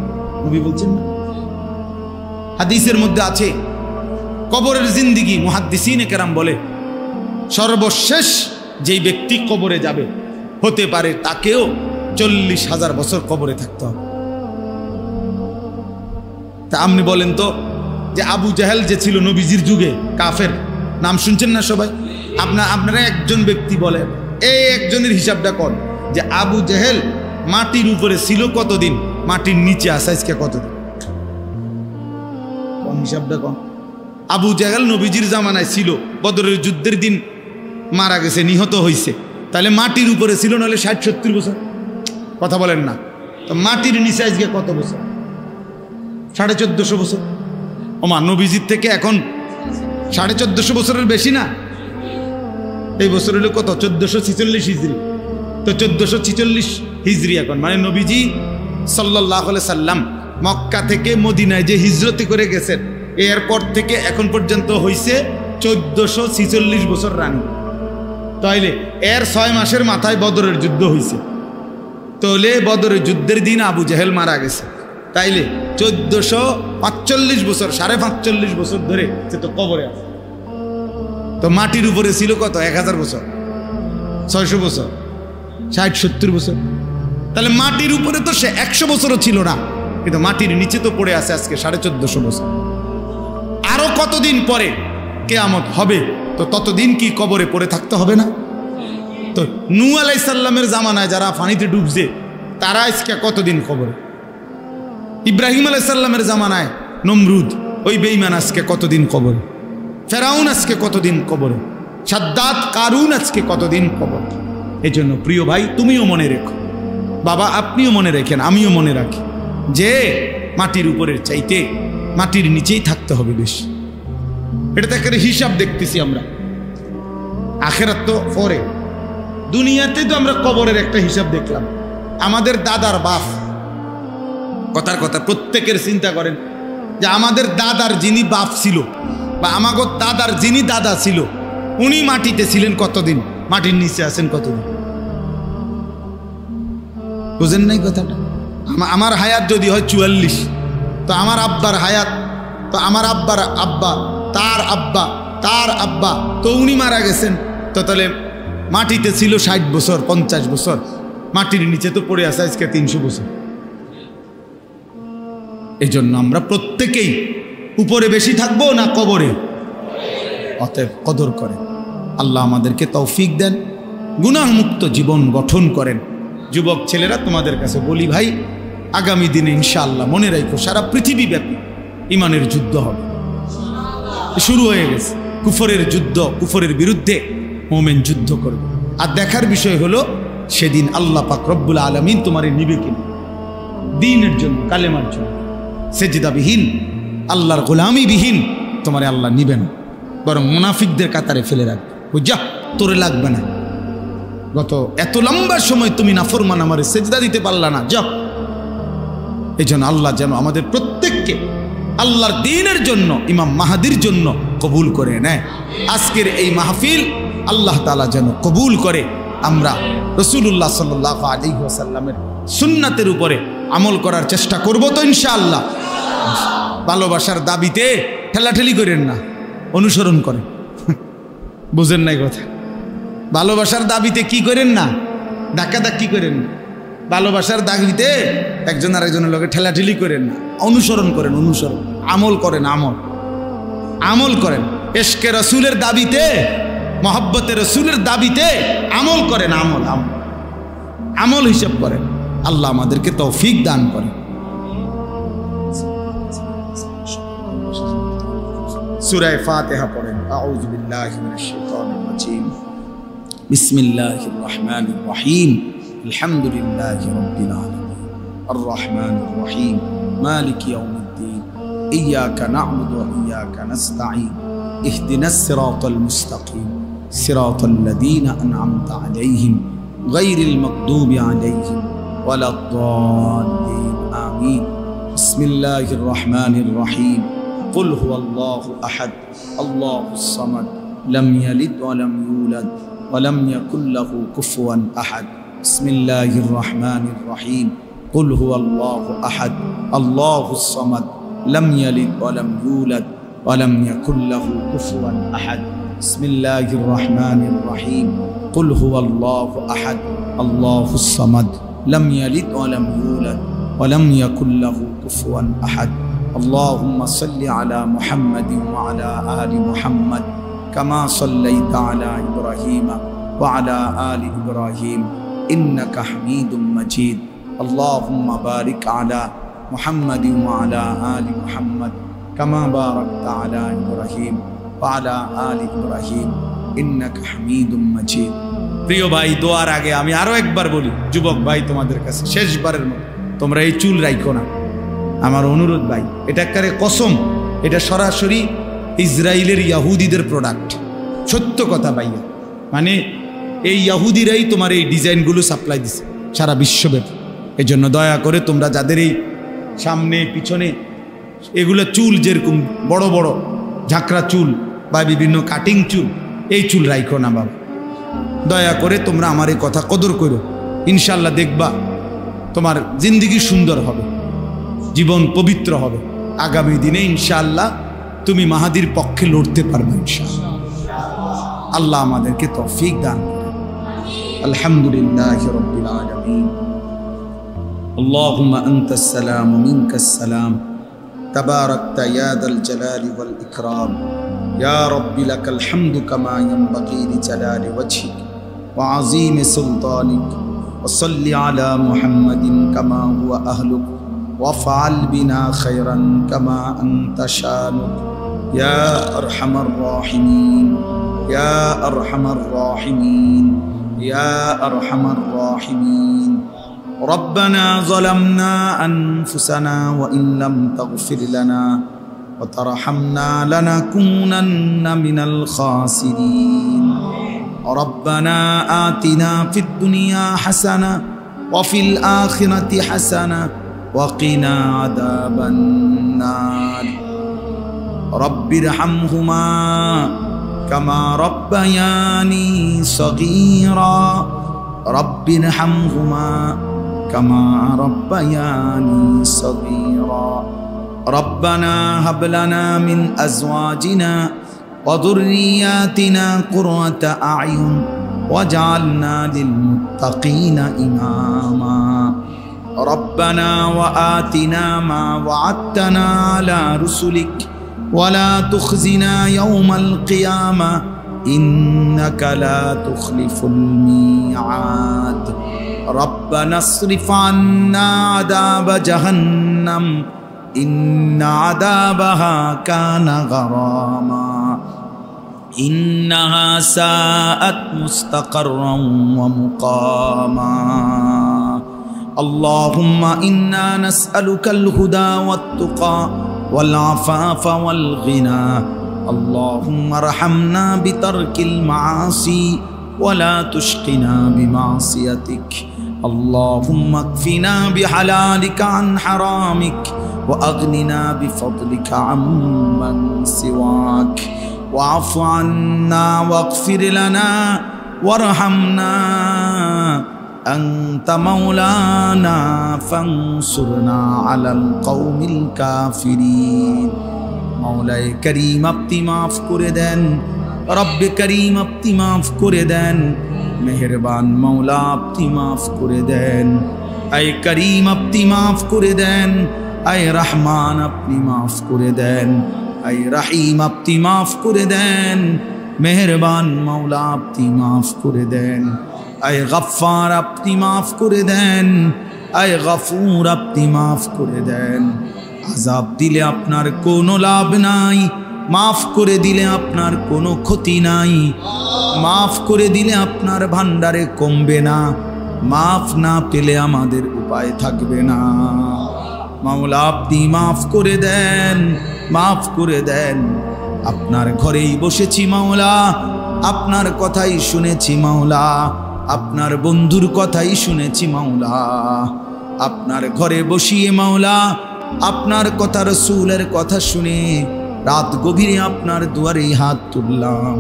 নবী বলছেন না? হাদিসের মধ্যে আছে কবরের জিন্দিগি, মুহাদ্দিসিনে কেরাম বলে সর্বশেষ যেই ব্যক্তি কবরে যাবে, হতে পারে তাকেও 40,000 বছর কবরে থাকতে হবে। তা আপনি বলেন তো, যে আবু জাহেল যে ছিল নবীজির যুগে, কাফের, নাম শুনছেন না সবাই? আপনারা একজন ব্যক্তি বলে, এই একজনের হিসাবটা কর, যে আবু জাহেল মাটির উপরে ছিল কতদিন, মাটির নিচে আছে আজকে কতদিন? কোন হিসাবটা কম? আবু জাহেল নবীজির জামানায় ছিল, বদরের যুদ্ধের দিন মারা গেছে, নিহত হয়েছে, তাহলে মাটির উপরে ছিল, নাহলে 60-70 বছর। কথা বলেন না? তো মাটির নিচে আজকে কত বছর? 1450 বছর। ওমা, নবীজির থেকে এখন 1450 বছরের বেশি না? এই বছর হলো কত? 1446 হিজরি। তো 1446 হিজরি এখন, মানে নবীজি সাল্লাল্লাহু আলাইহি সাল্লাম মক্কা থেকে মদিনায় যে হিজরতি করে গেছেন, এরপর থেকে এখন পর্যন্ত হয়েছে 1446 বছর রানী। তাইলে এর 6 মাসের মাথায় বদরের যুদ্ধ হয়েছে। তাহলে বদরের যুদ্ধের দিন আবু জাহেল মারা গেছে, তাইলে 1445 বছর, 45.5 বছর ধরে সে তো কবরে আছে। তো মাটির উপরে ছিল কত? 1000 বছর, 600 বছর, 60-70 বছর। তাহলে মাটির উপরে তো সে 100 বছরও ছিল না, কিন্তু মাটির নিচে তো পড়ে আছে আজকে 1450 বছর। আরো কতদিন পরে কিয়ামত হবে, তো ততদিন কি কবরে পড়ে থাকতে হবে না? তো নূহ আলাইহিস সালামের জামানায় যারা পানিতে ডুবছে, তারা আজকে কতদিন কবরে? ইব্রাহিম আলাইহিস সালামের জামানায় নমরুদ, ওই বেঈমান, আজকে কতদিন কবরে? ফেরাউন আজকে কতদিন কবরে? সাদ্দাত, কারুন আজকে কতদিন কবরে? এই জন্য প্রিয় ভাই, তুমিও মনে রেখো, বাবা আপনিও মনে রেখেন, আমিও মনে রাখি, যে মাটির উপরের চাইতে মাটির নিচেই থাকতে হবে বেশি। এটা তো একটা হিসাব দেখতেছি আমরা, আখেরাত তো পরে, দুনিয়াতে তো আমরা কবরের একটা হিসাব দেখলাম। আমাদের দাদার বাপ, কথার কথা প্রত্যেকের চিন্তা করেন, যে আমাদের দাদার যিনি বাপ ছিল, বা আমাগো দাদার যিনি দাদা ছিল, উনি মাটিতে ছিলেন কতদিন, মাটির নিচে আছেন কতদিন? বুঝেন নাই কথাটা? আমার হায়াত যদি হয় 44, তো আমার আব্বার হায়াত, তো আমার আব্বার আব্বা, তার আব্বা, তার আব্বা, তো উনি মারা গেছেন, তো তাহলে মাটিতে ছিল 60 বছর, 50 বছর, মাটির নিচে তো পড়ে আছে আজকে 300 বছর। এই জন্য আমরা প্রত্যেকেই উপরে বেশি থাকবো না কবরে? অতএব কদর করেন, আল্লাহ আমাদেরকে তৌফিক দেন, গুনাহমুক্ত জীবন গঠন করেন। যুবক ছেলেরা, তোমাদের কাছে বলি ভাই, আগামী দিনে ইনশাআল্লাহ মনে রাখো, সারা পৃথিবীব্যাপী ইমানের যুদ্ধ হবে, শুরু হয়ে গেছে। কুফরের যুদ্ধ, কুফরের বিরুদ্ধে মুমিন যুদ্ধ করবে। আর দেখার বিষয় হলো, সেদিন আল্লাহ পাক রব্বুল আলামিন তোমারে নিবে কিনা, দ্বীনের জন্য, কালেমার জন্য, সেজদাবিহীন, আল্লাহর গোলামি বিহীন তোমারে আল্লাহ নিবে না, বরং মুনাফিকদের কাতারে ফেলে রাখবে। বুঝা, তোরে লাগবে না, গত এত লম্বা সময় তুমি নাফরমান, আমারে সেজদা দিতে পারলা না, যাও। এই জন্য আল্লাহ যেন আমাদের প্রত্যেককে আল্লাহর দ্বীনের জন্য, ইমাম মাহাদির জন্য কবুল করে নেয়। আজকের এই মাহফিল আল্লাহ তাআলা যেন কবুল করে, আমরা রাসূলুল্লাহ সাল্লাল্লাহু আলাইহি ওয়াসাল্লামের সুন্নাতের উপরে আমল করার চেষ্টা করব তো ইনশাআল্লাহ। ভালোবাসার দাবিতে ঠেলাঠেলি করেন না, অনুসরণ করেন। বুঝেন নাই কথা? ভালোবাসার দাবিতে কি করেন না, ধাক্কাধাক্কি করেন না, ভালোবাসার দাবিতে একজন আরেকজনের লগে ঠেলাঠেলি করেন না, অনুসরণ করেন, অনুসরণ, আমল করেন, আমল করেন। ইশকে রাসূলের দাবিতে, মহব্বতে রাসূলের দাবিতে আমল করেন, আমল হিসাব করেন। আল্লাহ আমাদেরকে তৌফিক দান করেন। সূরা ফাতিহা পড়েন। আউযু বিল্লাহি মিনাশ শাইতানির রাজীম। বিসমিল্লাহির রহমানির রহিম। আলহামদুলিল্লাহি রাব্বিল আলামিন। আর রহমানির রহিম। মালিকি ইয়াউমিদ্দিন। ইয়্যাকা না'বুদু ওয়া ইয়্যাকা নাস্তাঈন। ইহদিনাস সিরাতাল মুস্তাকিম। সিরাতাল লাযীনা আন'আমতা আলাইহিম গায়রিল মাগদুবি আলাইহিম ওয়ালাদ-দাল্লিন। আমিন। বিসমিল্লাহির রহমানির রহিম। قل هو الله أحد الله الصمد لم يلد ولم يولد ولم يكن له كفوا أحد. بسم الله الرحمن الرحيم. قل هو الله أحد الله الصمد لم يلد ولم يولد ولم يكن له كفوا أحد. بسم الله الرحمن الرحيم. قل هو الله أحد الله الصمد لم يلد ولم يولد ولم يكن له كفوا أحد. اللهم صل على محمد وعلى آل محمد كما صليت على إبراهيم وعلى آل إبراهيم إنك حميد مجيد. اللهم بارك على محمد وعلى آل محمد كما باركت على إبراهيم وعلى آل إبراهيم إنك حميد مجيد. প্রিয় ভাই, দোয়ার আগে আমি আরো একবার বলি, যুবক ভাই, তোমাদের কাছে শেষবারের মতো, তোমরা এই চুল রাখো না, আমার অনুরোধ ভাই। এটা একেবারে কসম, এটা সরাসরি ইসরায়েলের ইয়াহুদিদের প্রোডাক্ট, সত্য কথা ভাইয়া। মানে এই ইয়াহুদিরাই তোমার এই ডিজাইনগুলো সাপ্লাই দিছে সারা বিশ্বব্যাপী। এই জন্য দয়া করে তোমরা যাদের এই সামনে পিছনে এগুলো চুল, যেরকম বড় বড় ঝাঁকড়া চুল বা বিভিন্ন কাটিং চুল, এই চুল রাখো না বাবা। দয়া করে তোমরা আমার এই কথা কদর করো। ইনশাল্লাহ দেখবা তোমার জিন্দেগি সুন্দর হবে, জীবন পবিত্র হবে। আগামী দিনে ইনশাআল্লাহ তুমি মাহাদির পক্ষে লড়তে পারবে ইনশাআল্লাহ। আল্লাহ আমাদেরকে তৌফিক দান করেন। আলহামদুলিল্লাহি রাব্বিল আলামিন। আল্লাহুম্মা আনতাস সালাম ওয়া মিনকাস সালাম। তাবারাকতা ইয়া যাল জালালি ওয়াল ইকরাম। ইয়া রাব্বি লাকাল হামদু কামা ইয়ানবাগি লিজালালি ওয়াজহিক ওয়া আযীমি সুলতানিক। ওয়া সাল্লি আলা মুহাম্মাদিন কামা হুয়া আহলুক وافعل بنا خيرا كما أنت شانك يا أرحم الراحمين يا أرحم الراحمين يا أرحم الراحمين. ربنا ظلمنا أنفسنا وإن لم تغفر لنا وترحمنا لنكونن من الخاسرين. ربنا آتنا في الدنيا حسنة وفي الآخرة حسنة وقنا عذاب النار. رب ارحمهما كما ربياني صغيرا. رب ارحمهما كما ربياني صغيرا. ربنا هب لنا من أزواجنا وذرياتنا قرة أعين واجعلنا للمتقين إماما. ربنا وآتنا ما وعدتنا على رسلك ولا تخزنا يوم القيامة إنك لا تخلف الميعاد. ربنا اصرف عنا عذاب جهنم إن عذابها كان غراما إنها ساءت مستقرا ومقاما. اللهم إنا نسألك الهدى والتقى والعفاف والغنى. اللهم ارحمنا بترك المعاصي ولا تشقنا بمعصيتك. اللهم اكفنا بحلالك عن حرامك وأغننا بفضلك عمن سواك. واعف عنا واغفر لنا وارحمنا أنت مولانا فانصرنا على القوم الكافرين. مولاي كريم আপনি মাফ করে দেন, রব্বে করিম আপনি মাফ করে দেন। মেহেরবান মাওলা আপনি মাফ করে দেন। আয় করিম আপনি মাফ করে দেন। আয় রহমান আপনি মাফ করে দেন। আয় রহিম আপনি মাফ করে দেন। মেহেরবান মাওলা আপনি মাফ করে দেন। আয় গফফার আপনি মাফ করে দেন। আয় গফুর আপনি মাফ করে দেন। আযাব দিলে আপনার কোনো লাভ নাই, মাফ করে দিলে আপনার কোনো ক্ষতি নাই, মাফ করে দিলে আপনার ভান্ডারে কমবে না, মাফ না পেলে আমাদের উপায় থাকবে না। মাওলা আপনি মাফ করে দেন, মাফ করে দেন। আপনার ঘরেই বসেছি মাওলা, আপনার কথাই শুনেছি মাওলা, আপনার বন্ধুর কথাই শুনেছি মাওলা। আপনার ঘরে বসিয়ে মাওলা আপনার কথা, রাসূলের কথা শুনে রাত গভীরে আপনার দুয়ারে হাত তুললাম।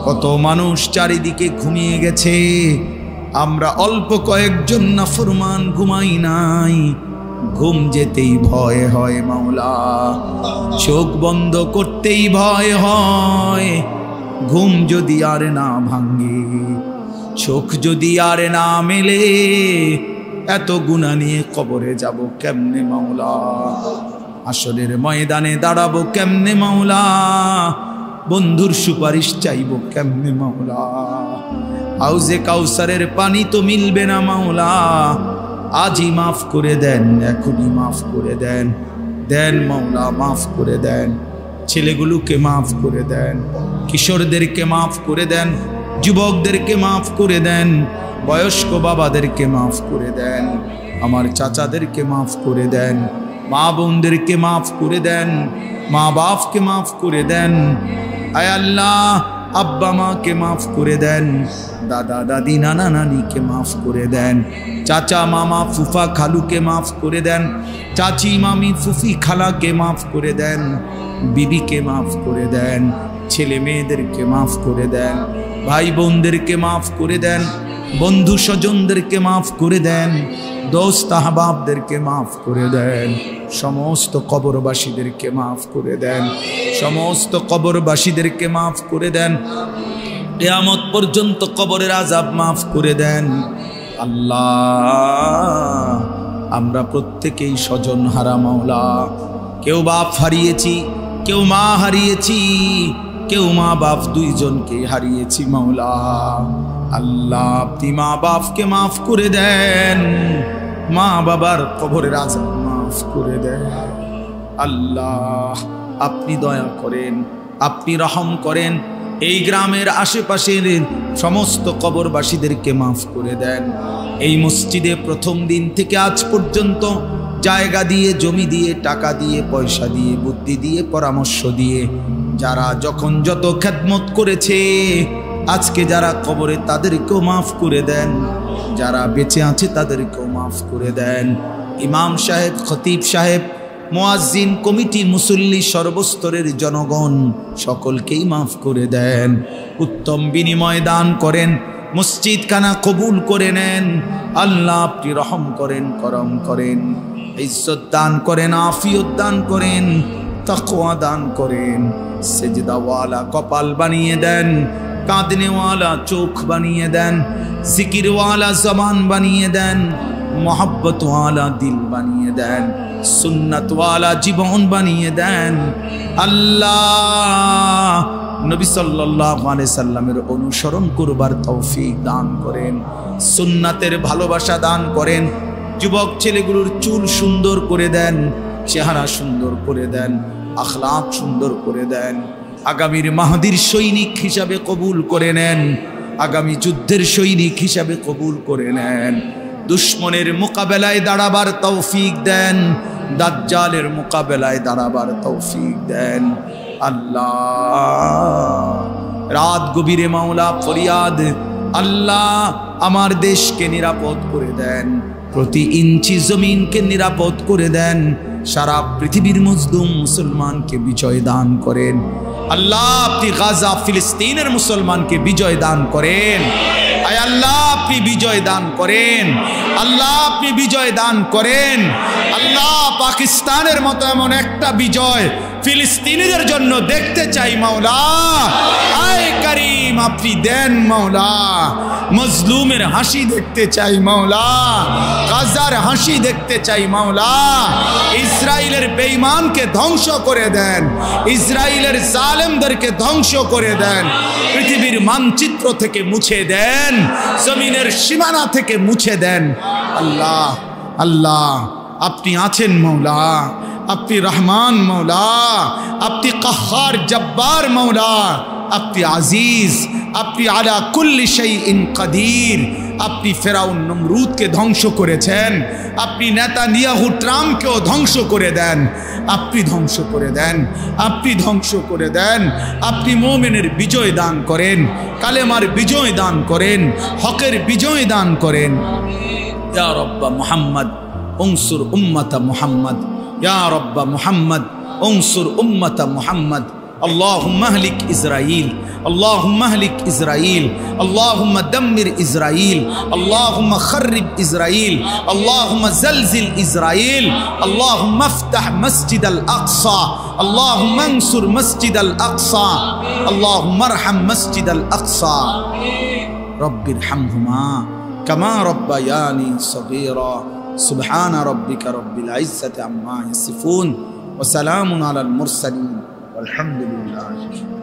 কত মানুষ চারিদিকে ঘুমিয়ে গেছে, আমরা অল্প কয়েকজন নাফরমান ঘুমাই নাই। ঘুম যেতেই ভয় হয় মাওলা, চোখ বন্ধ করতেই ভয় হয়। ঘুম যদি আর না ভাঙে, চোখ যদি আর না মেলে, এত গুনাহ নিয়ে কবরে যাব কেমনে মাওলা? হাশরের ময়দানে দাঁড়াবো কেমনে মাওলা? বন্ধুর সুপারিশ চাইবো কেমনে মাওলা? হাউজে কাউসারের পানি তো মিলবে না মাওলা। আজই মাফ করে দেন, এখনই মাফ করে দেন। দেন মাওলা, মাফ করে দেন। ছেলেগুলোকে মাফ করে দেন, কিশোরদেরকে মাফ করে দেন, যুবকদেরকে মাফ করে দেন, বয়স্ক বাবাদেরকে মাফ করে দেন, আমার চাচাদেরকে মাফ করে দেন, মা বোনদেরকে মাফ করে দেন, মা বাপকে মাফ করে দেন। আয় আল্লাহ, আব্বা মাকে মাফ করে দেন, দাদা দাদি নানা নানিকে মাফ করে দেন, চাচা মামা ফুফা খালুকে মাফ করে দেন, চাচি মামি ফুফি খালাকে মাফ করে দেন, বিবিকে মাফ করে দেন, ছেলে মেয়েদেরকে মাফ করে দেন, ভাই বোনদেরকে মাফ করে দেন, বন্ধু স্বজনদেরকে মাফ করে দেন, দোস্ত আহবাবদেরকে মাফ করে দেন, সমস্ত কবরবাসীদেরকে মাফ করে দেন, সমস্ত কবরবাসীদেরকে মাফ করে দেন, কিয়ামত পর্যন্ত কবরের আযাব মাফ করে দেন। আল্লাহ, আমরা প্রত্যেকেই স্বজন হারা মাওলা। কেউ বাপ হারিয়েছি, কেউ মা হারিয়েছি, কেউ মা বাপ দুইজনকে হারিয়েছি মাওলা। আল্লাহ, আপনি মা বাপকে মাফ করে দেন, মা বাবার কবরের আযাব মাফ করে দেন। আল্লাহ, আপনি দয়া করেন, আপনি রহম করেন। এই গ্রামের আশেপাশের সমস্ত কবরবাসীদেরকে মাফ করে দেন। এই মসজিদে প্রথম দিন থেকে আজ পর্যন্ত জায়গা দিয়ে, জমি দিয়ে, টাকা দিয়ে, পয়সা দিয়ে, বুদ্ধি দিয়ে, পরামর্শ দিয়ে যারা যখন যত খেদমত করেছে, আজকে যারা কবরে তাদেরকেও মাফ করে দেন, যারা বেঁচে আছে তাদেরকেও মাফ করে দেন। ইমাম সাহেব, খতিব সাহেব, মুয়াজ্জিন, কমিটি, মুসল্লি, সর্বস্তরের জনগণ সকলকেই মাফ করে দেন। উত্তম বিনিময় দান করেন, মসজিদ খানা কবুল করে নেন। আল্লাহ, আপনি রহম করেন, করম করেন, ইজ্জত দান করেন, আফিয়ত দান করেন, তাকওয়া দান করেন। সেজদাওয়ালা কপাল বানিয়ে দেন, কাঁদনেওয়ালা চোখ বানিয়ে দেন, জিকিরওয়ালা জবান বানিয়ে দেন, মোহাব্বতওয়ালা দিল বানিয়ে দেন, সুন্নতওয়ালা জীবন বানিয়ে দেন। আল্লাহ, নবী সাল্লাল্লাহু আলাইহি সাল্লামের অনুসরণ করবার তৌফিক দান করেন, সুন্নাতের ভালোবাসা দান করেন। যুবক ছেলেগুলোর চুল সুন্দর করে দেন, চেহারা সুন্দর করে দেন, আখলাক সুন্দর করে দেন। আগামীর মাহদির সৈনিক হিসাবে কবুল করে নেন, আগামী যুদ্ধের সৈনিক হিসাবে কবুল করে নেন। দুশ্মনের মোকাবেলায় দাঁড়াবার তৌফিক দেন, দাজ্জালের মোকাবেলায় দাঁড়াবার তৌফিক দেন। আল্লাহ, রাত গভীরে মাওলা ফরিয়াদ, আল্লাহ আমার দেশকে নিরাপদ করে দেন, প্রতি ইঞ্চি জমিনকে নিরাপদ করে দেন, সারা পৃথিবীর মজলুম মুসলমানকে বিজয় দান করেন। আল্লাহ, আপনি গাজা ফিলিস্তিনের মুসলমানকে বিজয় দান করেন। আয় আল্লাহ, আপনি বিজয় দান করেন। আল্লাহ, আপনি বিজয় দান করেন। আল্লাহ পাকিস্তানের মতো এমন একটা বিজয় ফিলিস্তিনিদের জন্য দেখতে চাই মাওলা। আয় করিম আপনি দেন মাওলা। মজলুমের হাসি দেখতে চাই মাওলা, গাজার হাসি দেখতে চাই মাওলা। ইসরায়েলের বেঈমানকে ধ্বংস করে দেন, ইসরায়েলের জালেমদেরকে ধ্বংস করে দেন, পৃথিবীর মানচিত্র থেকে মুছে দেন, জমিনের সীমানা থেকে মুছে দেন। আল্লাহ আল্লাহ আপনি আছেন মাওলা, আপনি রহমান মাওলা, আপনি কাহ্হার জব্বার মাওলা, আপনি আজিজ, আপনি আলা কুল্লি শাইইন কাদির। আপনি ফেরাউন নমরুদকে ধ্বংস করেছেন, আপনি নেতানিয়াহু ট্রাম্পকেও ধ্বংস করে দেন, আপনি ধ্বংস করে দেন, আপনি ধ্বংস করে দেন। আপনি মুমিনের বিজয় দান করেন, কালেমার বিজয় দান করেন, হকের বিজয় দান করেন। ইয়া রব্বা মুহাম্মদ উনসুর উম্মাতা মুহাম্মদ, ইয়া রব্বা মুহাম্মদ উনসুর উম্মাতা মুহাম্মদ। اللهم اهلك إسرائيل، اللهم اهلك إسرائيل، اللهم دمر إسرائيل، اللهم خرب إسرائيل، اللهم زلزل إسرائيل، اللهم افتح مسجد الأقصى، اللهم انصر مسجد الأقصى، اللهم ارحم مسجد الأقصى. رب ارحمهما كما ربياني صغيرا. سبحان ربك رب العزة عما يصفون وسلام على المرسلين والحمد لله.